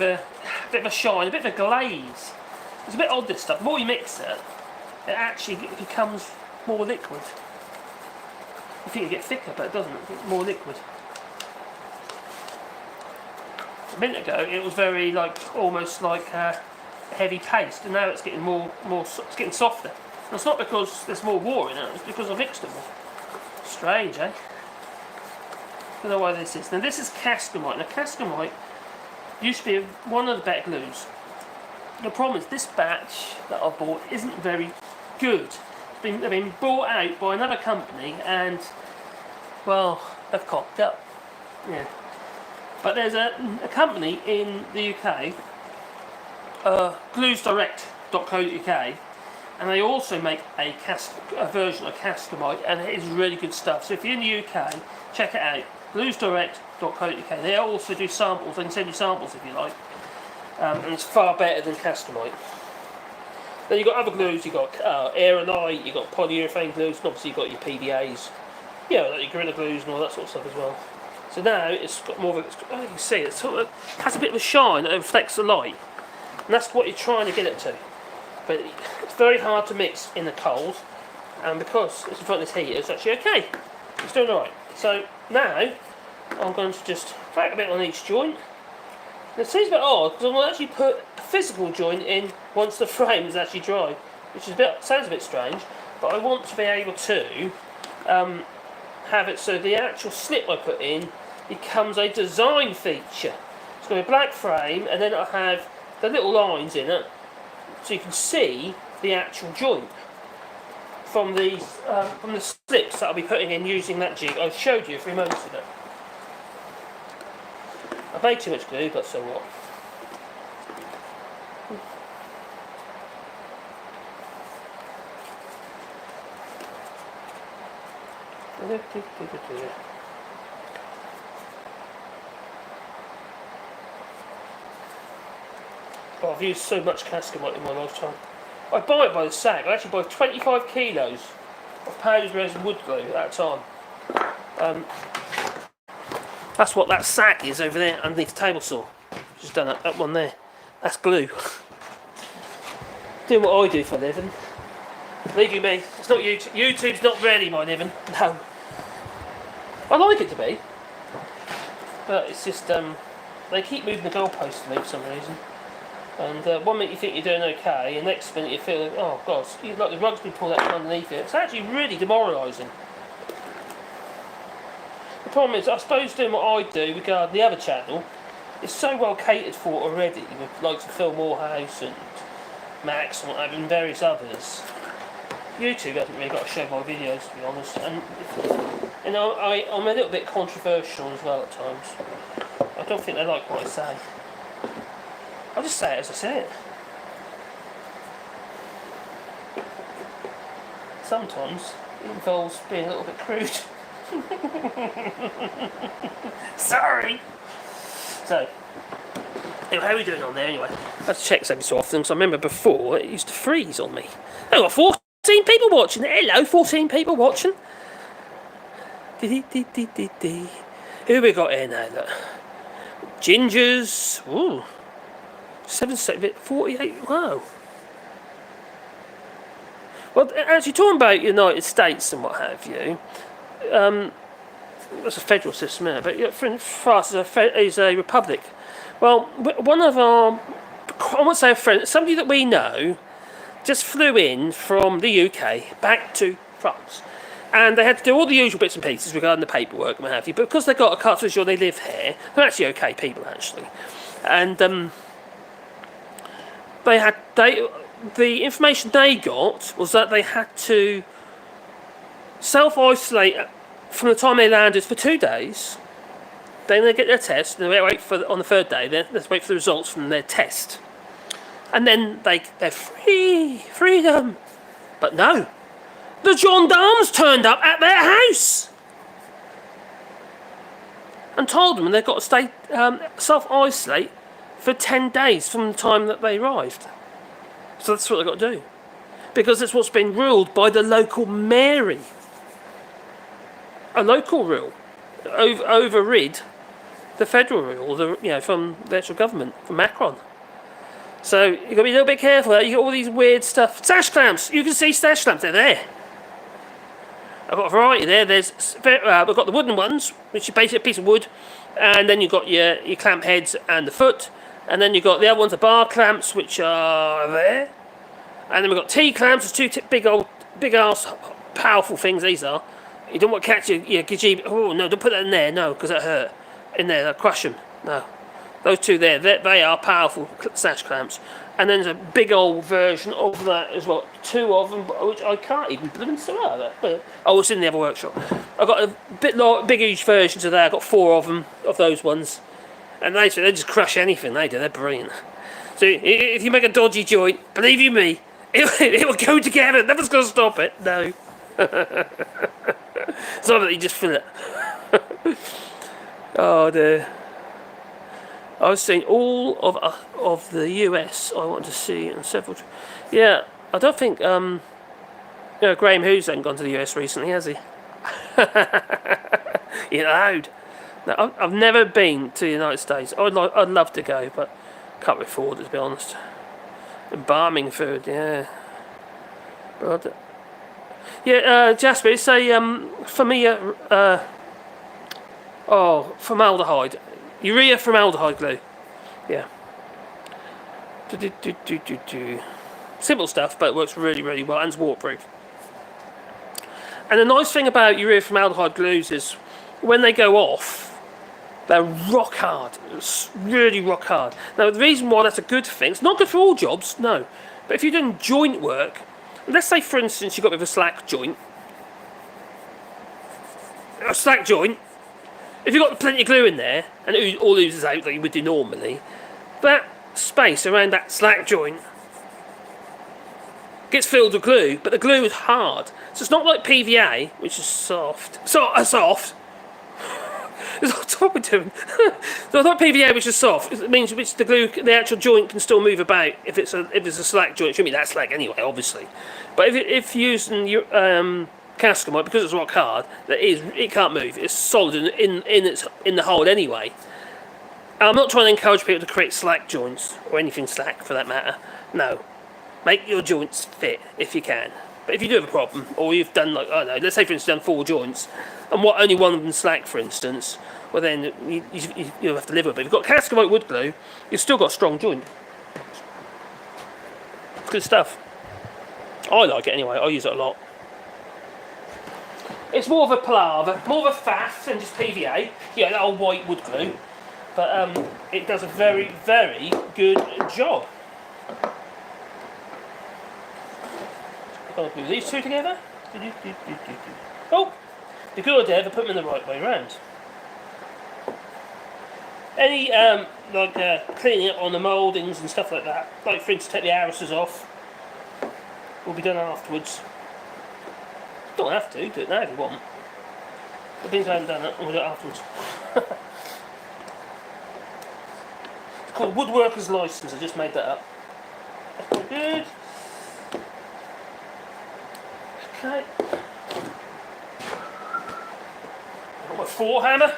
S1: bit of a shine, a bit of a glaze. It's a bit odd, this stuff. The more you mix it, it actually becomes more liquid. You think it gets thicker, but it doesn't. It's more liquid. A minute ago, it was very almost like a heavy paste, and now it's getting it's getting softer. And it's not because there's more water in it; it's because I mixed it more. Strange, eh? I don't know why this is. Now this is Kaskerbot. Now Kaskerbot used to be one of the better glues. The problem is this batch that I've bought isn't very good. They've been bought out by another company, and well, they've cocked up. Yeah. But there's a company in the UK, gluesdirect.co.uk, and they also make a version of Kaskerbot, and it is really good stuff. So if you're in the UK, check it out. Gluesdirect.co.uk. They also do samples. They can send you samples if you like, and it's far better than Kaskerbot. Then you've got other glues. You've got Aeronite, you've got polyurethane glues, and obviously you've got your PVAs. Yeah, like your Gorilla glues and all that sort of stuff as well. So now it's got more of a, you can see, it sort of has a bit of a shine that reflects the light. And that's what you're trying to get it to. But it's very hard to mix in the cold, and because it's in front of this heater, it's actually okay. It's doing alright. So now I'm going to just crack a bit on each joint. And it seems a bit odd because I'm going to actually put a physical joint in once the frame is actually dry, which is sounds a bit strange, but I want to be able to have it so the actual slip I put in becomes a design feature. It's going to be a black frame, and then I'll have the little lines in it, so you can see the actual joint from the slips that I'll be putting in using that jig I showed you a few moments ago. I made too much glue, but so what? Oh, I've used so much Kaskerbot in my lifetime. I buy it by the sack. I actually buy 25 kilos of powdered resin wood glue at a time. That's what that sack is over there underneath the table saw. Just done that one there. That's glue. Doing what I do for a living. Believe you me, it's not YouTube. YouTube's not really my living. No. I like it to be. But it's just, they keep moving the goalposts for me for some reason. And one minute you think you're doing okay, and next minute you feel like, oh god, like the rug's been pulled out from underneath it. It's actually really demoralising. The problem is, I suppose doing what I do regarding the other channel, it's so well catered for already, with likes of Phil Morehouse and Max and whatever, and various others. YouTube hasn't really got to show my videos, to be honest. And you know, I'm a little bit controversial as well at times. I don't think they like what I say. I'll just say it as I say it. Sometimes it involves being a little bit crude. Sorry. So, anyway, how are we doing on there anyway? I have to check every so often because I remember before it used to freeze on me. Oh, got 14 people watching. Hello, 14 people watching. Who we got here now? Look. Gingers. Ooh. 48. Wow. Well, actually, talking about United States and what have you, that's a federal system, isn't it? But for us, is a republic. Well, one of our, I won't say a friend, somebody that we know, just flew in from the UK back to France. And they had to do all the usual bits and pieces regarding the paperwork and what have you. But because they got a card to ensure they live here, they're actually okay people, actually. And the information they got was that they had to self-isolate from the time they landed for 2 days. Then they get their test, and they wait for on the third day. Let's wait for the results from their test, and then they're freedom. But no, the gendarmes turned up at their house and told them they've got to stay self-isolate for 10 days from the time that they arrived. So that's what they've got to do, because it's what's been ruled by the local mairie. A local rule overrid the federal rule, from the actual government, from Macron. So you've got to be a little bit careful. You got all these weird stuff. Sash clamps. You can see sash clamps. They're there. I've got a variety there. We've got the wooden ones, which is basically a piece of wood, and then you've got your clamp heads and the foot, and then you've got the other ones, the bar clamps, which are there, and then we've got T-clamps, two big ass powerful things. These are. You don't want to catch your gajib. Oh no! Don't put that in there. No, because that hurt. In there, they'll crush them. No, those two there. They are powerful sash clamps. And then there's a big old version of that as well. 2 of them, which I can't even put them into that. But it's in the other workshop. I've got a big huge versions of that. I've got 4 of them, of those ones, and they just crush anything. They do. They're brilliant. So if you make a dodgy joint, believe you me, it will go together. Nothing's going to stop it. No. It's not that you just fill it. Oh dear. I was seeing all of the US I wanted to see and several. Yeah, I don't think Graham Hughes hasn't gone to the US recently, has he? You're loud. No, I've never been to the United States. I'd love to go, but can't afford it, to be honest. Embalming food, yeah. But Jasper, it's a for me formaldehyde. Urea formaldehyde glue. Yeah. Simple stuff, but it works really, really well and it's waterproof. And the nice thing about urea formaldehyde glues is when they go off, they're rock hard. It's really rock hard. Now, the reason why that's a good thing, it's not good for all jobs, no. But if you're doing joint work, let's say, for instance, you've got with a slack joint. If you've got plenty of glue in there, and it all oozes out like you would do normally, that space around that slack joint gets filled with glue, but the glue is hard. So it's not like PVA, which is soft. That's what we're doing. So I thought PVA was just soft. It means which the glue, the actual joint can still move about. If it's a slack joint, it shouldn't be that slack anyway, obviously. But if you're using your Kaskerbot, because it's rock hard, it can't move. It's solid in the hole anyway. I'm not trying to encourage people to create slack joints or anything slack for that matter. No, make your joints fit if you can. But if you do have a problem, or you've done like, I don't know, let's say for instance you've done 4 joints, and only one of them slack for instance, well then you'll have to live with it. If you've got Kaskerbot wood glue, you've still got a strong joint. Good stuff. I like it anyway, I use it a lot. It's more of a palaver, more of a faff than just PVA, that old white wood glue, but it does a very, very good job. I'm going to glue these two together. Oh, the good idea to put them in the right way around. Any cleaning up on the mouldings and stuff like that, like for instance take the arises off, will be done afterwards. Don't have to, do it now if you want. But things I haven't done it, we'll do it afterwards. It's called Woodworker's License, I just made that up. That's quite good. Okay. I've got my 4 hammer.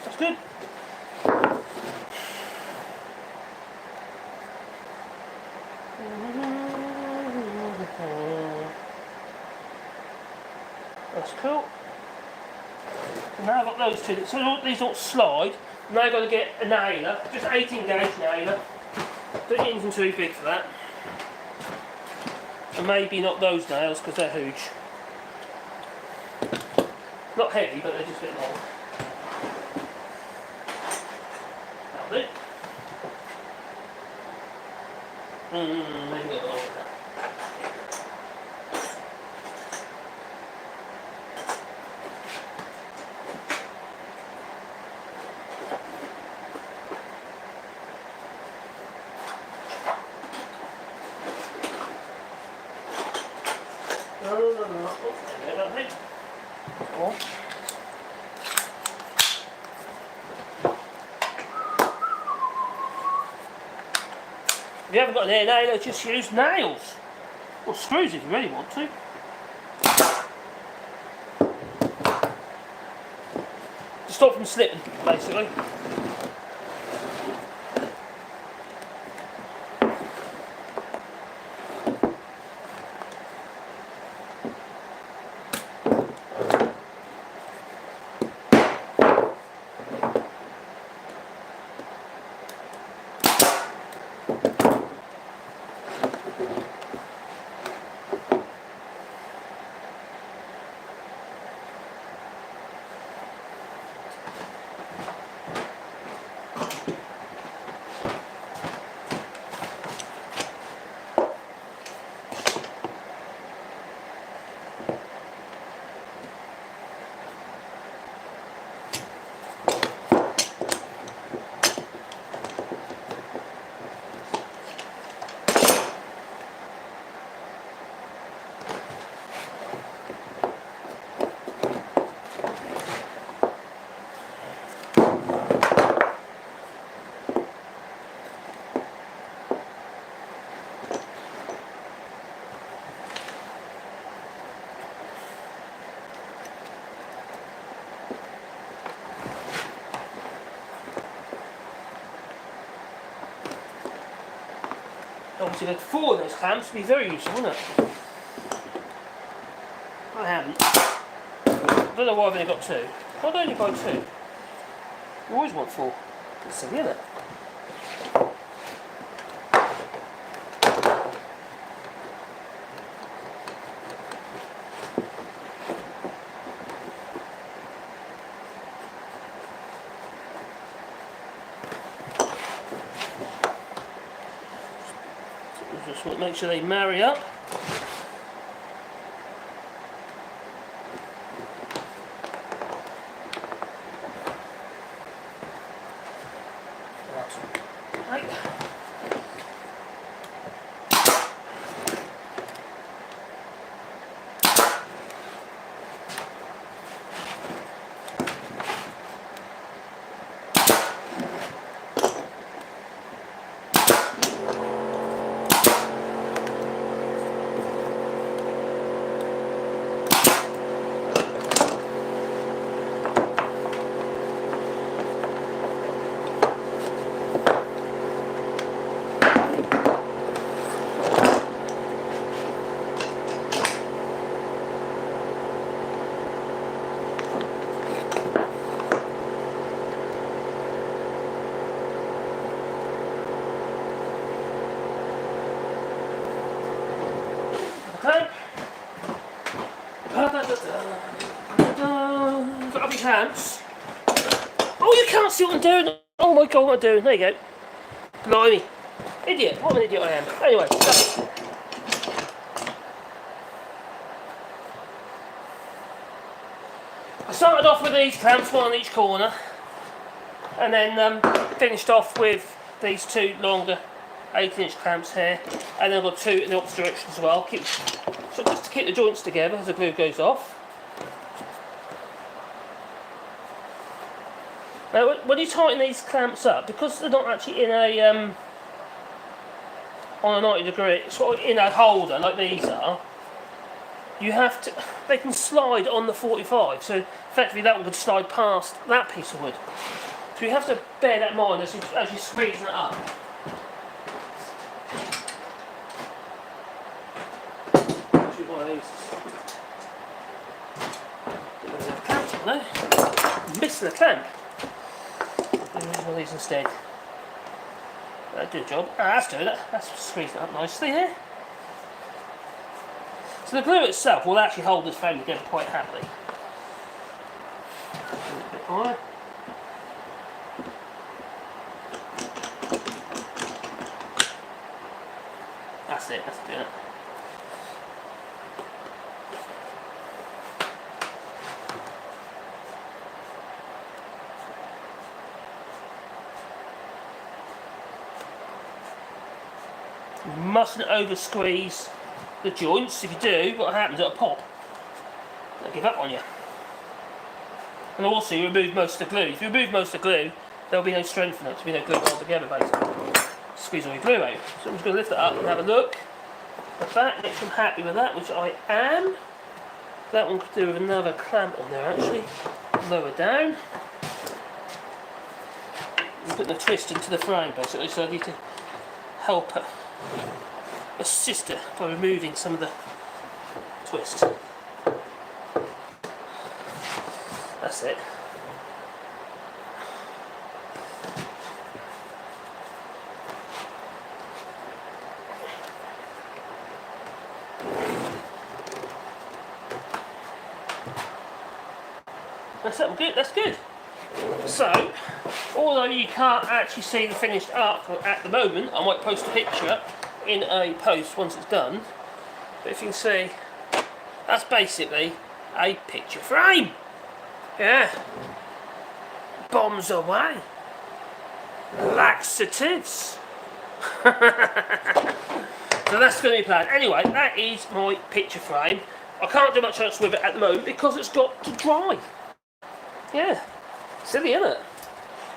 S1: That's good. That's cool. So now I've got those two. So these don't slide. Now I'm going to get a nailer, just 18 gauge nailer. Don't get anything too big for that. And maybe not those nails because they're huge. Not heavy, but they're just a bit long. That'll do. Maybe a bit longer. If you haven't got an air nailer, just use nails. Or screws if you really want to. To stop from slipping, basically. Obviously, there's 4 of those clamps would be very useful, wouldn't it? I haven't. I don't know why I've only got 2. Why don't you buy 2? You always want 4. It's silly, isn't it? Just want to make sure they marry up. Right. clamps. Oh, you can't see what I'm doing. Oh my god, what I'm doing. There you go. Blimey. Idiot. What an idiot I am. Anyway. I started off with these clamps, one on each corner. And then finished off with these two longer 18-inch clamps here. And then I've got two in the opposite direction as well. So just to keep the joints together as the glue goes off. Now, when you tighten these clamps up, because they're not actually in a on a 90 degree, sort of in a holder like these are, you have to. They can slide on the 45, so effectively that one could slide past that piece of wood. So you have to bear that in mind as you squeeze it up. Shoot one of these. There's a clamp on there. I'm missing a clamp. Use one of these instead. That'll do the job. That's doing it. That's squeezing it up nicely here. So the glue itself will actually hold this frame together quite happily. A little bit higher. That's it. That's doing it. You mustn't over squeeze the joints. If you do, what happens, it'll pop. They'll give up on you. And also you remove most of the glue. If you remove most of the glue, there'll be no strength in it. There'll be no glue altogether basically. Squeeze all your glue out. So I'm just going to lift it up and have a look at that. Make sure I'm happy with that, which I am. That one could do with another clamp on there actually. Lower down. I'm putting a twist into the frame basically, so I need to help her. Assist her by removing some of the twist. That's it. That's it, good, that's good. So, although you can't actually see the finished art at the moment, I might post a picture in a post once it's done. But if you can see, that's basically a picture frame. Yeah. Bombs away. Laxatives. So that's going to be planned. Anyway, that is my picture frame. I can't do much else with it at the moment because it's got to dry. Yeah. Silly, isn't it?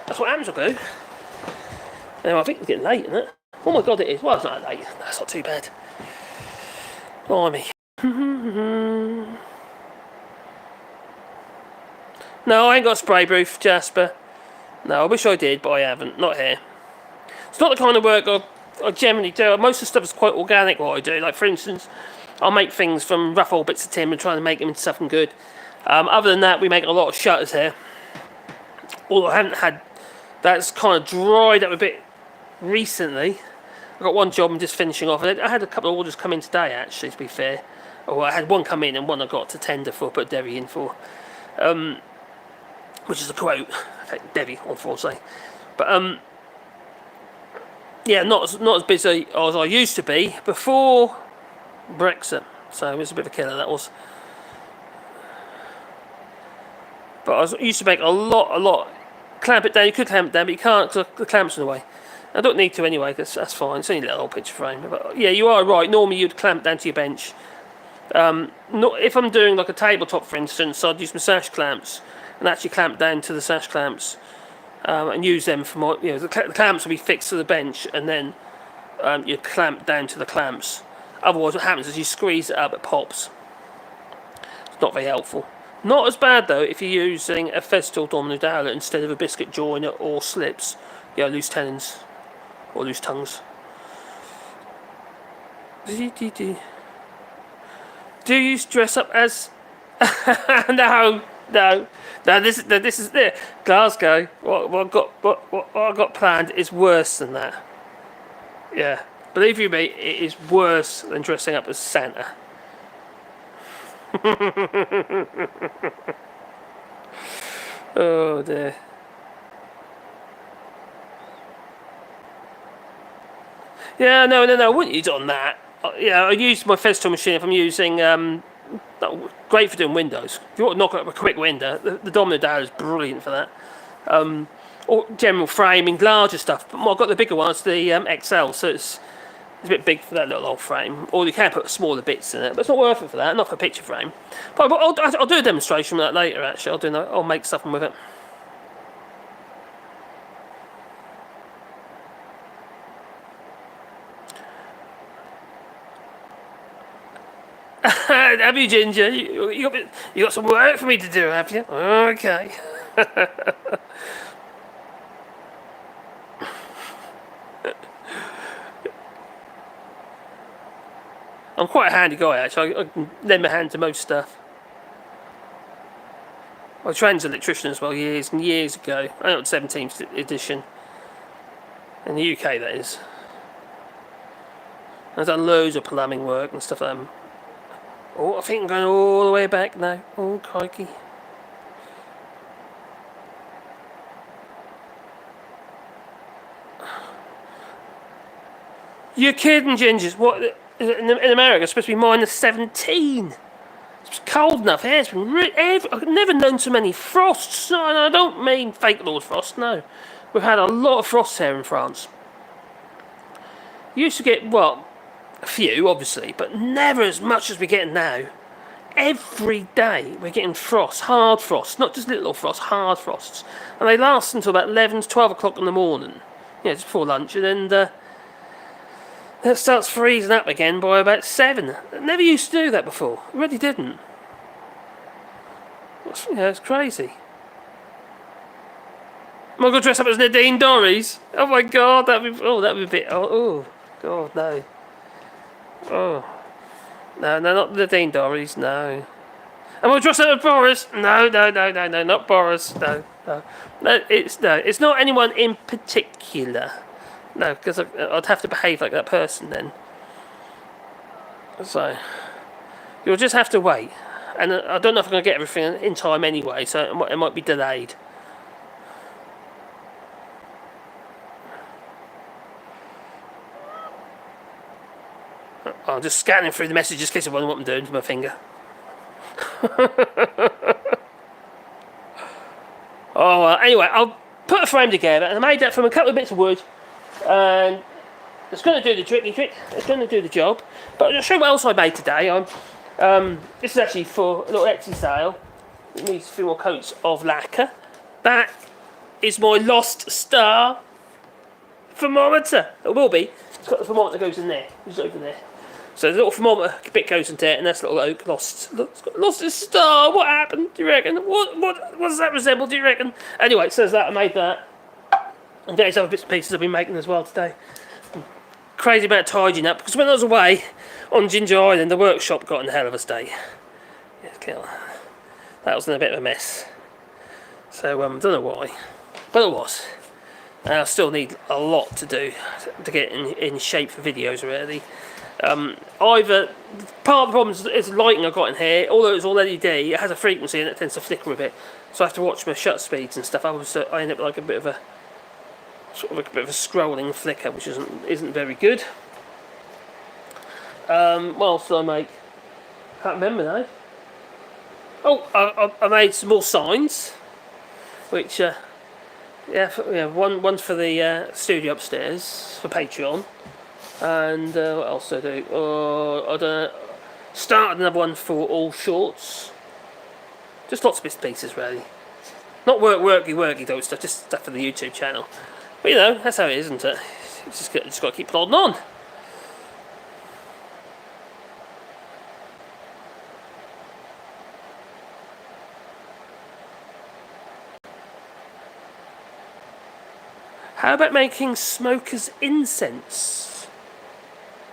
S1: That's what happens will do. Now, I think it's getting late, isn't it? Oh my god, it is. Well, it's not late. That's not too bad. Blimey. No, I ain't got a spray booth, Jasper. No, I wish I did, but I haven't. Not here. It's not the kind of work I generally do. Most of the stuff is quite organic, what I do. Like, for instance, I'll make things from rough old bits of timber and try to make them into something good. Other than that, we make a lot of shutters here. Although I haven't had... That's kind of dried up a bit recently. I've got one job I'm just finishing off. I had a couple of orders come in today, actually, to be fair. Or I had one come in and one I got to tender for, put Debbie in for. Which is a quote. In fact, Debbie, unfortunately. But, yeah, not as busy as I used to be before Brexit. So it was a bit of a killer, that was. But I used to make a lot. Clamp it down, you could clamp it down, but you can't because the clamp's in the way. I don't need to anyway, because that's fine. It's only a little old picture frame. But yeah, you are right. Normally you'd clamp down to your bench. If I'm doing like a tabletop, for instance, I'd use my sash clamps and actually clamp down to the sash clamps and use them for my. The clamps will be fixed to the bench, and then you clamp down to the clamps. Otherwise, what happens is you squeeze it up, it pops. It's not very helpful. Not as bad though if you're using a Festool domino dowler instead of a biscuit joiner or slips, loose tenons or loose tongues. Do you dress up as? No. This is there. Glasgow. What I got planned is worse than that. Yeah, believe you me, it is worse than dressing up as Santa. Oh dear. Yeah, no, I wouldn't use it on that. Yeah, I use my Festool machine if I'm using great for doing windows. If you want to knock up a quick window, the Domino Dowel is brilliant for that. Or general framing, larger stuff. But I've got the bigger one, it's the XL, so it's a bit big for that little old frame. Or you can put smaller bits in it, but it's not worth it for that, not for a picture frame. But I'll do a demonstration of that later, actually. I'll make something with it. Have you, Ginger? You got some work for me to do, have you? Okay. I'm quite a handy guy, actually. I can lend my hand to most stuff. I trained as an electrician as well years and years ago. I got 17th edition. In the UK, that is. I've done loads of plumbing work and stuff like that. Oh, I think I'm going all the way back now. Oh, crikey. You're kidding, Gingers. What? In America, it's supposed to be -17. It's cold enough here. It's been I've never known so many frosts. No, I don't mean fake Lord Frost, no. We've had a lot of frosts here in France. You used to get, well, a few, obviously, but never as much as we're getting now. Every day we're getting frost, hard frost, not just little frost, hard frosts. And they last until about 11 to 12 o'clock in the morning. Yeah, just before lunch, and then it starts freezing up again by about 7. I never used to do that before. It really didn't. It's crazy. Am I going to dress up as Nadine Dorries? Oh my god, that'd be a bit. Oh god, no. Oh. No, not Nadine Dorries, no. Am I dressed up as Boris? No, not Boris. No. It's not anyone in particular. No, because I'd have to behave like that person then. So, you'll just have to wait. And I don't know if I'm going to get everything in time anyway, so it might be delayed. I'm just scanning through the messages in case I wonder what I'm doing with my finger. Anyway, I'll put a frame together, and I made that from a couple of bits of wood. And it's going to do the tricky trick. It's going to do the job. But I'll show you what else I made today. This is actually for a little Etsy sale. It needs a few more coats of lacquer. That is my lost star thermometer. It will be. It's got the thermometer that goes in there. It's over there. So the little thermometer bit goes into it, and that's little oak lost. It's got lost its star. What happened? Do you reckon? What does that resemble? Do you reckon? Anyway, it says that I made that. And there's other bits and pieces I've been making as well today. Crazy about tidying up, because when I was away on Ginger Island, the workshop got in a hell of a state. That was in a bit of a mess. So, don't know why. But it was. And I still need a lot to do to get in shape for videos, really. Either part of the problem is the lighting I've got in here, although it's all LED, it has a frequency and it tends to flicker a bit. So I have to watch my shutter speeds and stuff. I end up like a bit of a scrolling flicker, which isn't very good. What else did I make? Can't remember now. Oh, I made some more signs, which one's for the studio upstairs for Patreon, and what else did I do? I don't know. Started another one for all shorts. Just lots of bits and pieces, really. Not worky though stuff, just stuff for the YouTube channel. But that's how it is, isn't it? Just got to keep plodding on. How about making smoker's incense?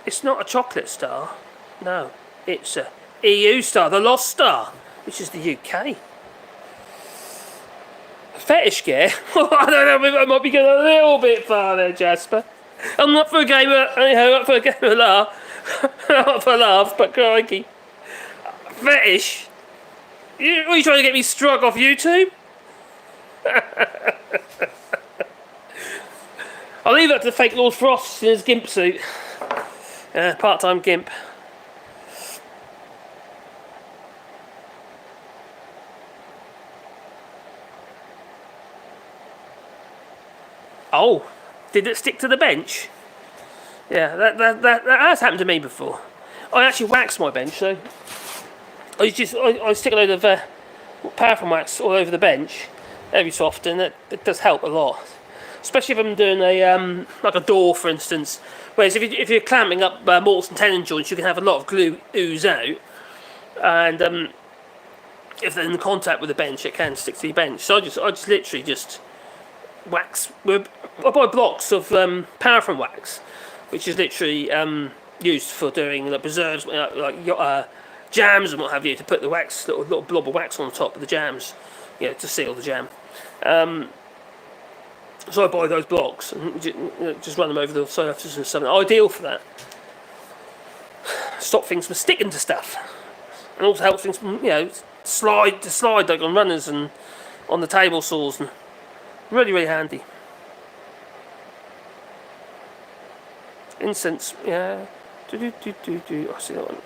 S1: It's not a chocolate star. No, it's a EU star, the Lost Star, which is the UK. Fetish gear? I don't know, I might be going a little bit far there, Jasper. I'm not for a game of, not for a game of laugh. Not for a laugh, but crikey. Fetish? Are you trying to get me struck off YouTube? I'll leave that to the fake Lord Frost in his gimp suit. Part-time gimp. Oh, did it stick to the bench? Yeah, that has happened to me before. I actually wax my bench, so I stick a load of paraffin wax all over the bench every so often. It does help a lot, especially if I'm doing a like a door, for instance. Whereas if you're clamping up mortise and tenon joints, you can have a lot of glue ooze out, and if they're in contact with the bench, it can stick to your bench. So I just literally just wax. I buy blocks of paraffin wax, which is literally used for doing preserves, like jams and what have you, to put the wax, little blob of wax on the top of the jams, to seal the jam. So I buy those blocks and just run them over the surfaces and something. Ideal for that. Stop things from sticking to stuff, and also helps things from slide like on runners and on the table saws, and really handy. Incense, yeah. I see that one.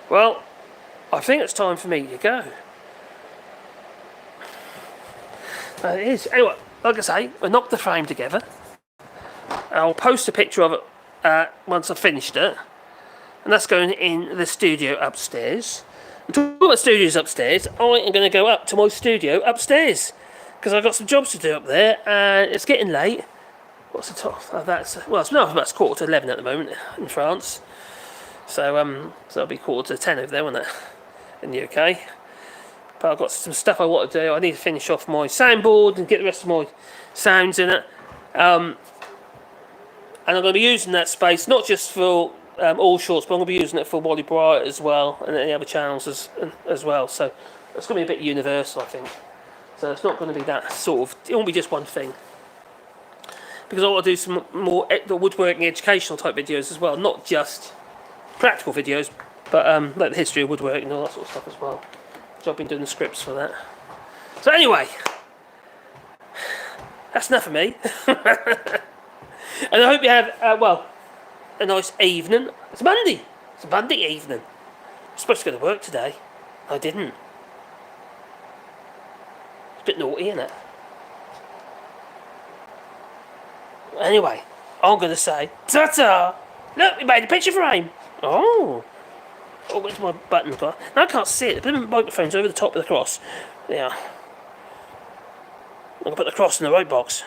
S1: Well, I think it's time for me to go. It is. Anyway, like I say, I knocked the frame together. I'll post a picture of it once I've finished it. And that's going in the studio upstairs. And talking about studios upstairs, I am going to go up to my studio upstairs, because I've got some jobs to do up there, and it's getting late. What's the time? It's about 11:15 at the moment in France. So that'll be 10:15 over there, won't it? In the UK. But I've got some stuff I want to do. I need to finish off my soundboard and get the rest of my sounds in it. And I'm going to be using that space not just for all shorts, but I'm going to be using it for Wally Bright as well, and any other channels as well. So it's going to be a bit universal, I think. So it's not going to be that sort of. It won't be just one thing. Because I want to do some more woodworking educational type videos as well, not just practical videos, but like the history of woodworking and all that sort of stuff as well. So I've been doing the scripts for that. So anyway, that's enough of me. And I hope you have a nice evening. It's Monday. It's a Monday evening. I'm supposed to go to work today. I didn't. It's a bit naughty, isn't it? Anyway, I'm going to say, ta-ta! Look, we made a picture frame! Oh, where's my button gone? No, I can't see it. The microphone's over the top of the cross. Yeah. I'm going to put the cross in the right box.